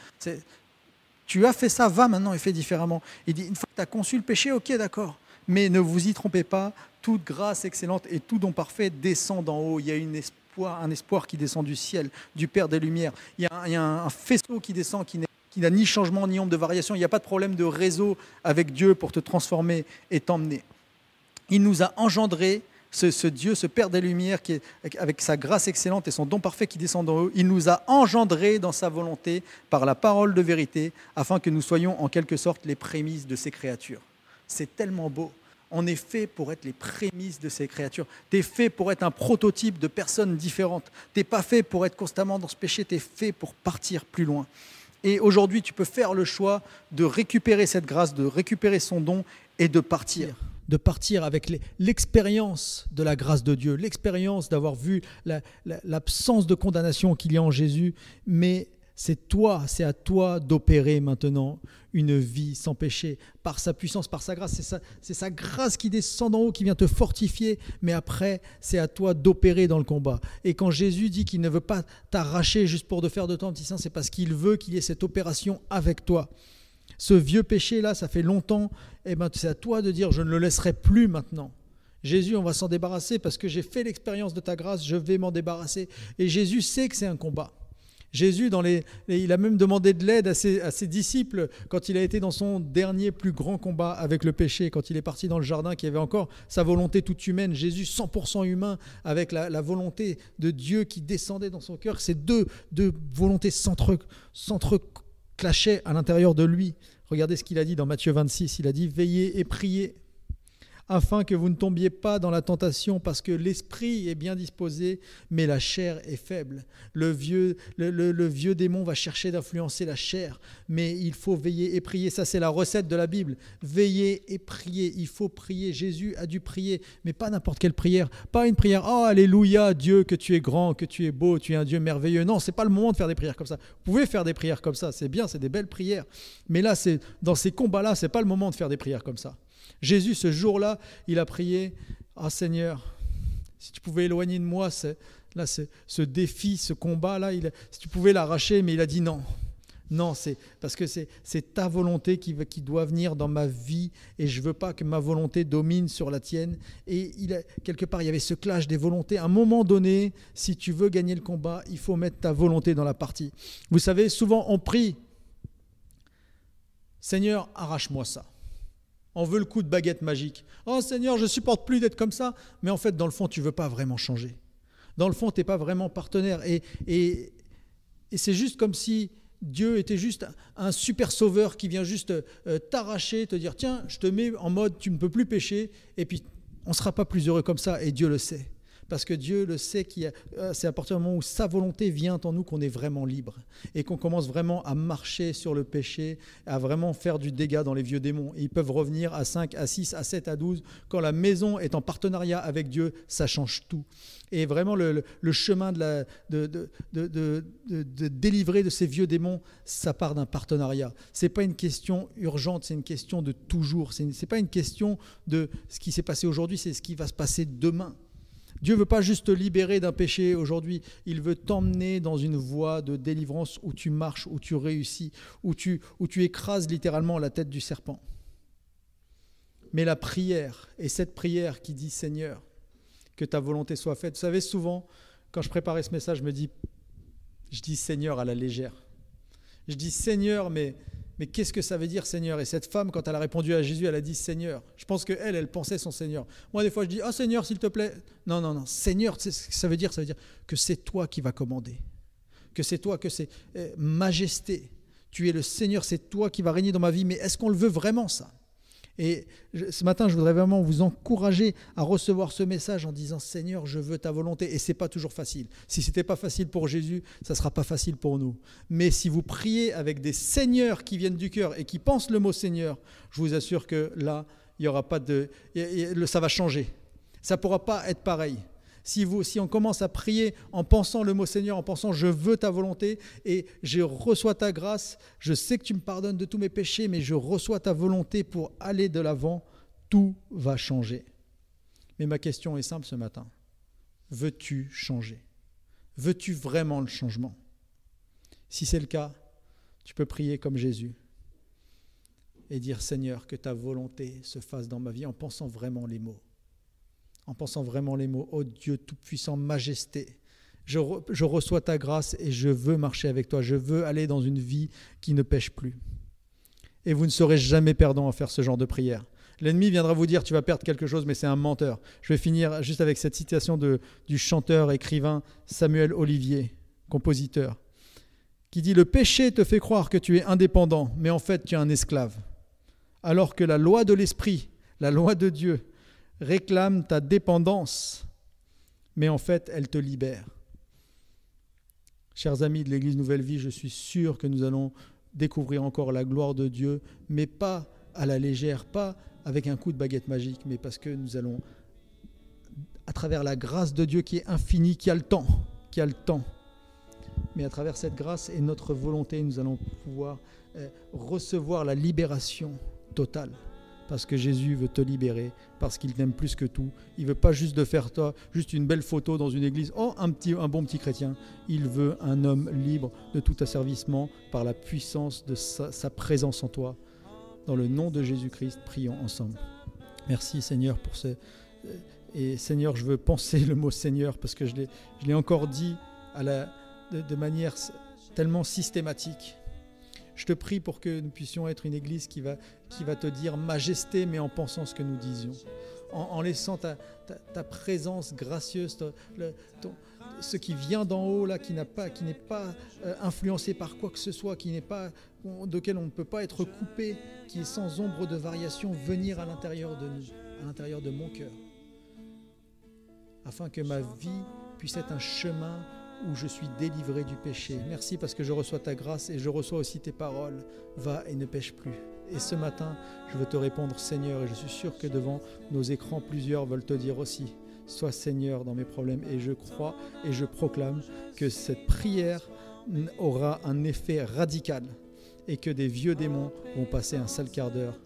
Tu as fait ça, va maintenant et fais différemment. Il dit, une fois que tu as conçu le péché, ok, d'accord, mais ne vous y trompez pas, toute grâce excellente et tout don parfait descend d'en haut. Il y a un espoir qui descend du ciel, du Père des Lumières. Il y a un faisceau qui descend, qui n'a ni changement ni ombre de variation. Il n'y a pas de problème de réseau avec Dieu pour te transformer et t'emmener. Il nous a engendrés, ce Dieu, ce Père des Lumières, qui est, avec sa grâce excellente et son don parfait qui descend d'en haut, il nous a engendrés dans sa volonté par la parole de vérité, afin que nous soyons en quelque sorte les prémices de ses créatures. C'est tellement beau. On est fait pour être les prémices de ces créatures. Tu es fait pour être un prototype de personnes différentes. Tu n'es pas fait pour être constamment dans ce péché, tu es fait pour partir plus loin. Et aujourd'hui, tu peux faire le choix de récupérer cette grâce, de récupérer son don et de partir. De partir avec l'expérience de la grâce de Dieu, l'expérience d'avoir vu l'absence de condamnation qu'il y a en Jésus, mais c'est à toi d'opérer maintenant une vie sans péché, par sa puissance, par sa grâce. C'est sa grâce qui descend d'en haut, qui vient te fortifier, mais après, c'est à toi d'opérer dans le combat. Et quand Jésus dit qu'il ne veut pas t'arracher juste pour te faire de toi un petit saint, c'est parce qu'il veut qu'il y ait cette opération avec toi. Ce vieux péché-là, ça fait longtemps, c'est à toi de dire « je ne le laisserai plus maintenant ». Jésus, on va s'en débarrasser parce que j'ai fait l'expérience de ta grâce, je vais m'en débarrasser. Et Jésus sait que c'est un combat. Jésus, il a même demandé de l'aide à ses disciples quand il a été dans son dernier plus grand combat avec le péché, quand il est parti dans le jardin, qui avait encore sa volonté toute humaine. Jésus, 100% humain, avec la volonté de Dieu qui descendait dans son cœur. Ces deux volontés s'entreclashaient à l'intérieur de lui. Regardez ce qu'il a dit dans Matthieu 26. Il a dit « Veillez et priez afin que vous ne tombiez pas dans la tentation, parce que l'esprit est bien disposé, mais la chair est faible. Le vieux démon va chercher d'influencer la chair, mais il faut veiller et prier. Ça, c'est la recette de la Bible. Veiller et prier. Il faut prier. Jésus a dû prier, mais pas n'importe quelle prière. Pas une prière, oh, alléluia, Dieu, que tu es grand, que tu es beau, tu es un Dieu merveilleux. Non, c'est pas le moment de faire des prières comme ça. Vous pouvez faire des prières comme ça, c'est bien, c'est des belles prières. Mais là, dans ces combats-là, c'est pas le moment de faire des prières comme ça. Jésus, ce jour-là, il a prié, ah Seigneur, si tu pouvais éloigner de moi ce défi, ce combat-là, si tu pouvais l'arracher, mais il a dit non. Non, c'est parce que c'est ta volonté qui doit venir dans ma vie et je ne veux pas que ma volonté domine sur la tienne. Et quelque part, il y avait ce clash des volontés. À un moment donné, si tu veux gagner le combat, il faut mettre ta volonté dans la partie. Vous savez, souvent on prie, Seigneur, arrache-moi ça. On veut le coup de baguette magique. Oh Seigneur, je ne supporte plus d'être comme ça. Mais en fait, dans le fond, tu ne veux pas vraiment changer. Dans le fond, tu n'es pas vraiment partenaire. Et c'est juste comme si Dieu était juste un super sauveur qui vient juste t'arracher, te dire tiens, je te mets en mode tu ne peux plus pécher, et puis on ne sera pas plus heureux comme ça, et Dieu le sait. Parce que Dieu le sait, c'est à partir du moment où sa volonté vient en nous qu'on est vraiment libre et qu'on commence vraiment à marcher sur le péché, à vraiment faire du dégât dans les vieux démons. Et ils peuvent revenir à 5, à 6, à 7, à 12. Quand la maison est en partenariat avec Dieu, ça change tout. Et vraiment, le chemin de délivrer de ces vieux démons, ça part d'un partenariat. Ce n'est pas une question urgente, c'est une question de toujours. Ce n'est pas une question de ce qui s'est passé aujourd'hui, c'est ce qui va se passer demain. Dieu ne veut pas juste te libérer d'un péché aujourd'hui, il veut t'emmener dans une voie de délivrance où tu marches, où tu réussis, où tu écrases littéralement la tête du serpent. Mais la prière, et cette prière qui dit « Seigneur, que ta volonté soit faite », vous savez, souvent, quand je préparais ce message, je dis « Seigneur » à la légère. Je dis « Seigneur », mais qu'est-ce que ça veut dire Seigneur? Et cette femme, quand elle a répondu à Jésus, elle a dit Seigneur. Je pense qu'elle pensait son Seigneur. Moi, des fois, je dis ah Seigneur, s'il te plaît. Non. Seigneur, tu sais ce que ça veut dire? Ça veut dire que c'est toi qui vas commander. Que c'est toi, que c'est majesté. Tu es le Seigneur, c'est toi qui vas régner dans ma vie. Mais est-ce qu'on le veut vraiment, ça? Et ce matin, je voudrais vraiment vous encourager à recevoir ce message en disant Seigneur, je veux ta volonté. Et ce n'est pas toujours facile. Si ce n'était pas facile pour Jésus, ça ne sera pas facile pour nous. Mais si vous priez avec des seigneurs qui viennent du cœur et qui pensent le mot Seigneur, je vous assure que là, il y aura pas ça va changer. Ça ne pourra pas être pareil. Si on commence à prier en pensant le mot Seigneur, en pensant je veux ta volonté et je reçois ta grâce, je sais que tu me pardonnes de tous mes péchés, mais je reçois ta volonté pour aller de l'avant, tout va changer. Mais ma question est simple ce matin. Veux-tu changer? Veux-tu vraiment le changement? Si c'est le cas, tu peux prier comme Jésus et dire Seigneur, que ta volonté se fasse dans ma vie en pensant vraiment les mots. En pensant vraiment les mots, ô Dieu tout-puissant, majesté, je reçois ta grâce et je veux marcher avec toi, je veux aller dans une vie qui ne pêche plus. Et vous ne serez jamais perdant à faire ce genre de prière. L'ennemi viendra vous dire tu vas perdre quelque chose, mais c'est un menteur. Je vais finir juste avec cette citation du chanteur, écrivain Samuel Olivier, compositeur, qui dit « Le péché te fait croire que tu es indépendant, mais en fait tu es un esclave. Alors que la loi de l'esprit, la loi de Dieu, réclame ta dépendance, mais en fait, elle te libère. » Chers amis de l'Église Nouvelle Vie, je suis sûr que nous allons découvrir encore la gloire de Dieu, mais pas à la légère, pas avec un coup de baguette magique, mais parce que nous allons, à travers la grâce de Dieu qui est infinie, qui a le temps, mais à travers cette grâce et notre volonté, nous allons pouvoir recevoir la libération totale. Parce que Jésus veut te libérer, parce qu'il t'aime plus que tout. Il ne veut pas juste de faire toi juste une belle photo dans une église. Oh, un bon petit chrétien. Il veut un homme libre de tout asservissement par la puissance de sa présence en toi. Dans le nom de Jésus-Christ, prions ensemble. Merci Seigneur pour ce... Et Seigneur, je veux penser le mot Seigneur parce que je l'ai encore dit de manière tellement systématique. Je te prie pour que nous puissions être une église qui va te dire majesté, mais en pensant ce que nous disions, en laissant ta présence gracieuse, ce qui vient d'en haut, là, qui n'est pas influencé par quoi que ce soit, de quel on ne peut pas être coupé, qui est sans ombre de variation, venir à l'intérieur de nous, à l'intérieur de mon cœur, afin que ma vie puisse être un chemin où je suis délivré du péché. Merci parce que je reçois ta grâce et je reçois aussi tes paroles. Va et ne pêche plus. Et ce matin, je veux te répondre, Seigneur, et je suis sûr que devant nos écrans, plusieurs veulent te dire aussi, sois Seigneur dans mes problèmes. Et je crois et je proclame que cette prière aura un effet radical et que des vieux démons vont passer un sale quart d'heure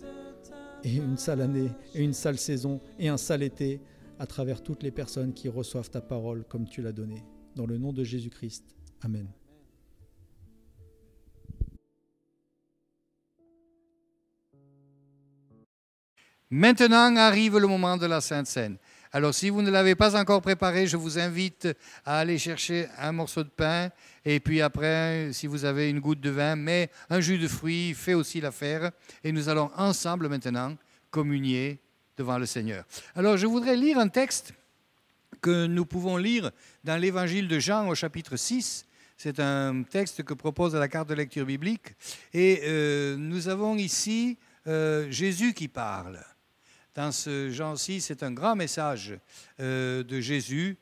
et une sale année et une sale saison et un sale été à travers toutes les personnes qui reçoivent ta parole comme tu l'as donnée. Dans le nom de Jésus-Christ. Amen. Maintenant arrive le moment de la Sainte Seine. Alors, si vous ne l'avez pas encore préparé, je vous invite à aller chercher un morceau de pain et puis après, si vous avez une goutte de vin, mais un jus de fruits fait aussi l'affaire. Et nous allons ensemble maintenant communier devant le Seigneur. Alors, je voudrais lire un texte que nous pouvons lire dans l'Évangile de Jean au chapitre 6. C'est un texte que propose la carte de lecture biblique. Et nous avons ici Jésus qui parle. Dans ce Jean 6, c'est un grand message de Jésus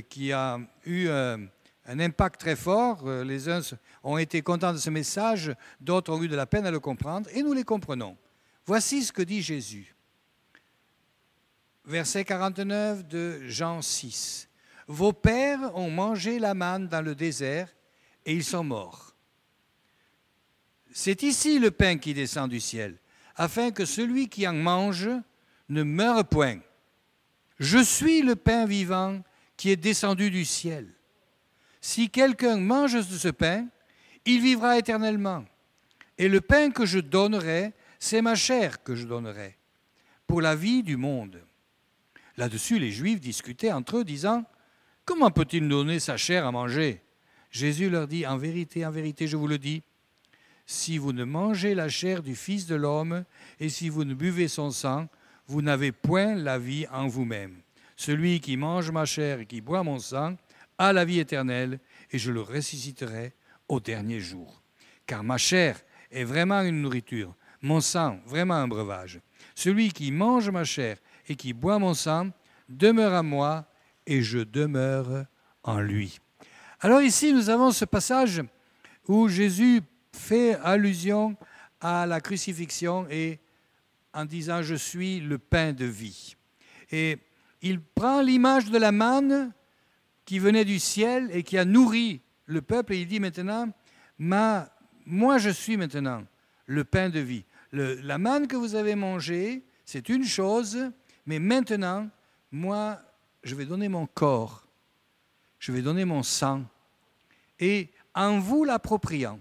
qui a eu un impact très fort. Les uns ont été contents de ce message, d'autres ont eu de la peine à le comprendre, et nous les comprenons. Voici ce que dit Jésus. Verset 49 de Jean 6. « Vos pères ont mangé la manne dans le désert et ils sont morts. C'est ici le pain qui descend du ciel, afin que celui qui en mange ne meure point. Je suis le pain vivant qui est descendu du ciel. Si quelqu'un mange de ce pain, il vivra éternellement. Et le pain que je donnerai, c'est ma chair que je donnerai, pour la vie du monde. » Là-dessus, les Juifs discutaient entre eux, disant « Comment peut-il nous donner sa chair à manger ?» Jésus leur dit « En vérité, je vous le dis, si vous ne mangez la chair du Fils de l'homme et si vous ne buvez son sang, vous n'avez point la vie en vous-même. Celui qui mange ma chair et qui boit mon sang a la vie éternelle, et je le ressusciterai au dernier jour. Car ma chair est vraiment une nourriture, mon sang vraiment un breuvage. Celui qui mange ma chair et qui boit mon sang demeure en moi, et je demeure en lui. » Alors ici, nous avons ce passage où Jésus fait allusion à la crucifixion et en disant « Je suis le pain de vie ». Et il prend l'image de la manne qui venait du ciel et qui a nourri le peuple et il dit maintenant « Moi je suis maintenant le pain de vie ». La manne que vous avez mangée, c'est une chose, mais maintenant, moi, je vais donner mon corps, je vais donner mon sang, et en vous l'appropriant,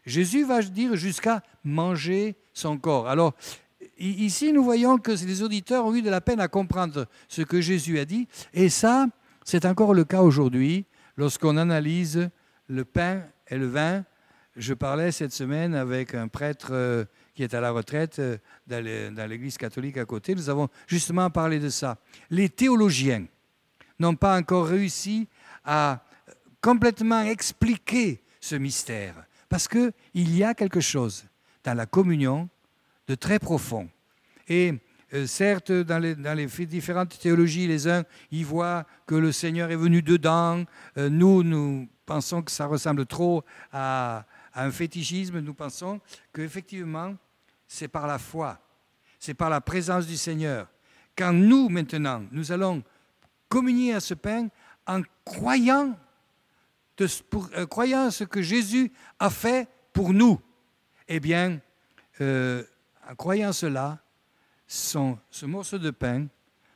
Jésus va dire jusqu'à manger son corps. Alors, ici, nous voyons que les auditeurs ont eu de la peine à comprendre ce que Jésus a dit, et ça, c'est encore le cas aujourd'hui, lorsqu'on analyse le pain et le vin. Je parlais cette semaine avec un prêtre qui est à la retraite dans l'Église catholique à côté. Nous avons justement parlé de ça. Les théologiens n'ont pas encore réussi à complètement expliquer ce mystère, parce qu'il y a quelque chose dans la communion de très profond. Et certes, dans les différentes théologies, les uns y voient que le Seigneur est venu dedans. Nous pensons que ça ressemble trop à un fétichisme. Nous pensons qu'effectivement, c'est par la foi, c'est par la présence du Seigneur. Quand nous, maintenant, nous allons communier à ce pain en croyant ce que Jésus a fait pour nous, eh bien, en croyant cela, ce morceau de pain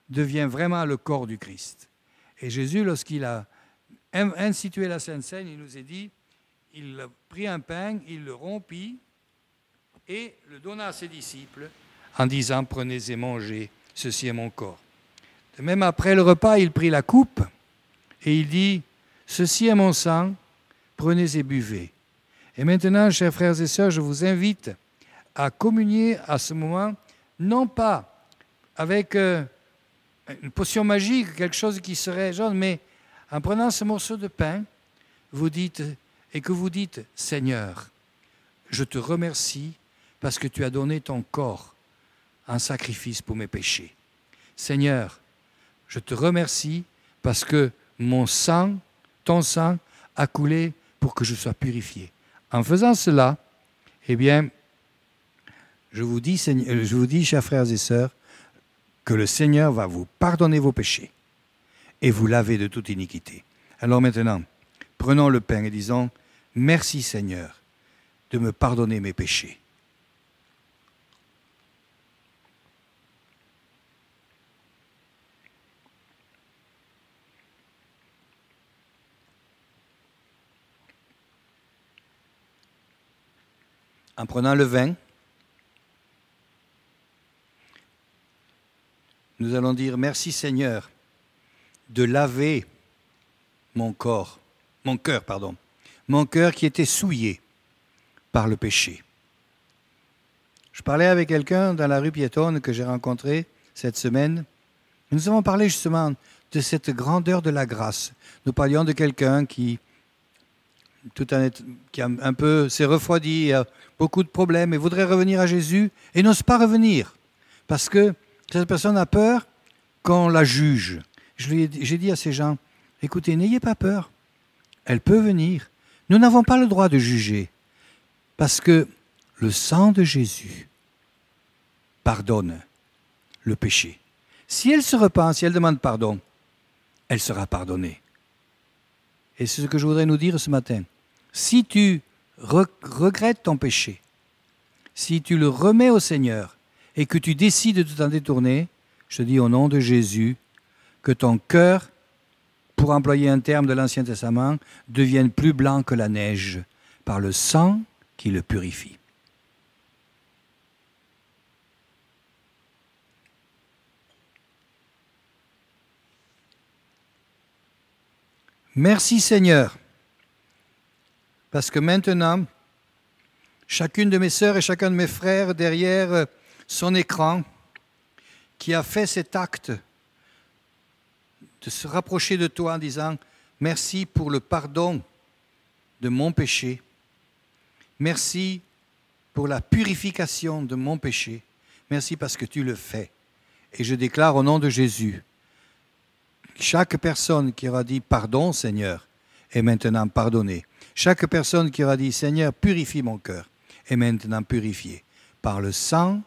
devient vraiment le corps du Christ. Et Jésus, lorsqu'il a institué la Sainte Seine, il nous a dit, il a pris un pain, il le rompit et le donna à ses disciples en disant « Prenez et mangez, ceci est mon corps ». Même après le repas, il prit la coupe et il dit « Ceci est mon sang, prenez et buvez ». Et maintenant, chers frères et sœurs, je vous invite à communier à ce moment, non pas avec une potion magique, quelque chose qui serait jaune, mais en prenant ce morceau de pain, vous dites, et que vous dites « Seigneur, je te remercie parce que tu as donné ton corps en sacrifice pour mes péchés. Seigneur, je te remercie parce que mon sang, ton sang, a coulé pour que je sois purifié. En faisant cela, eh bien, je vous dis, chers frères et sœurs, que le Seigneur va vous pardonner vos péchés et vous laver de toute iniquité. Alors maintenant, prenons le pain et disons, merci Seigneur de me pardonner mes péchés. En prenant le vin, nous allons dire merci Seigneur de laver mon cœur qui était souillé par le péché. Je parlais avec quelqu'un dans la rue piétonne que j'ai rencontré cette semaine. Nous avons parlé justement de cette grandeur de la grâce. Nous parlions de quelqu'un qui a un peu s'est refroidi, a beaucoup de problèmes et voudrait revenir à Jésus et n'ose pas revenir parce que cette personne a peur qu'on la juge. J'ai dit à ces gens, écoutez, n'ayez pas peur, elle peut venir. Nous n'avons pas le droit de juger parce que le sang de Jésus pardonne le péché. Si elle se repent, si elle demande pardon, elle sera pardonnée. Et c'est ce que je voudrais nous dire ce matin. Si tu regrettes ton péché, si tu le remets au Seigneur et que tu décides de t'en détourner, je te dis au nom de Jésus que ton cœur, pour employer un terme de l'Ancien Testament, devienne plus blanc que la neige par le sang qui le purifie. Merci Seigneur, parce que maintenant, chacune de mes sœurs et chacun de mes frères derrière son écran, qui a fait cet acte de se rapprocher de toi en disant « Merci pour le pardon de mon péché. Merci pour la purification de mon péché. Merci parce que tu le fais. » Et je déclare au nom de Jésus, chaque personne qui aura dit « Pardon, Seigneur » est maintenant pardonnée. Chaque personne qui aura dit « Seigneur, purifie mon cœur » est maintenant purifiée par le sang,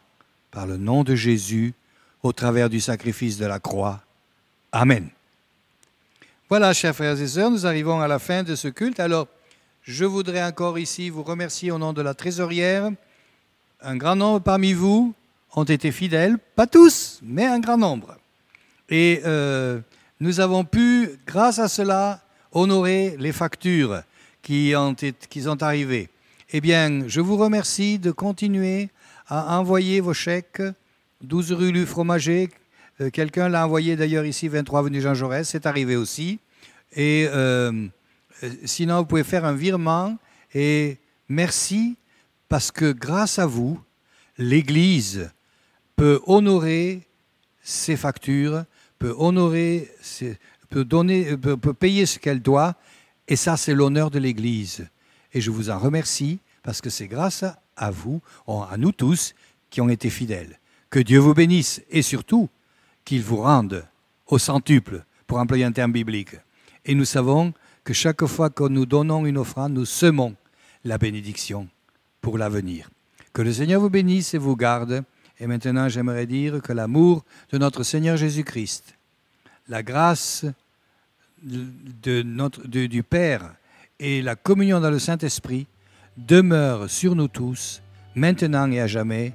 par le nom de Jésus, au travers du sacrifice de la croix. Amen. Voilà, chers frères et sœurs, nous arrivons à la fin de ce culte. Alors, je voudrais encore ici vous remercier au nom de la trésorière. Un grand nombre parmi vous ont été fidèles, pas tous, mais un grand nombre. Et nous avons pu, grâce à cela, honorer les factures qui sont arrivées. Eh bien, je vous remercie de continuer à envoyer vos chèques. 12 rue Lu Fromager, quelqu'un l'a envoyé d'ailleurs ici, 23 avenue Jean Jaurès, c'est arrivé aussi. Et sinon, vous pouvez faire un virement. Et merci, parce que grâce à vous, l'Église peut honorer ses factures, peut payer ce qu'elle doit. Et ça, c'est l'honneur de l'Église. Et je vous en remercie, parce que c'est grâce à vous, à nous tous, qui ont été fidèles. Que Dieu vous bénisse et surtout qu'il vous rende au centuple, pour employer un terme biblique. Et nous savons que chaque fois que nous donnons une offrande, nous semons la bénédiction pour l'avenir. Que le Seigneur vous bénisse et vous garde. Et maintenant, j'aimerais dire que l'amour de notre Seigneur Jésus-Christ, la grâce du Père et la communion dans le Saint-Esprit demeurent sur nous tous, maintenant et à jamais.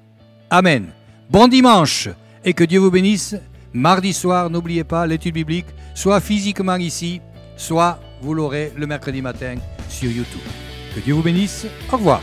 Amen. Bon dimanche et que Dieu vous bénisse. Mardi soir, n'oubliez pas l'étude biblique, soit physiquement ici, soit vous l'aurez le mercredi matin sur YouTube. Que Dieu vous bénisse. Au revoir.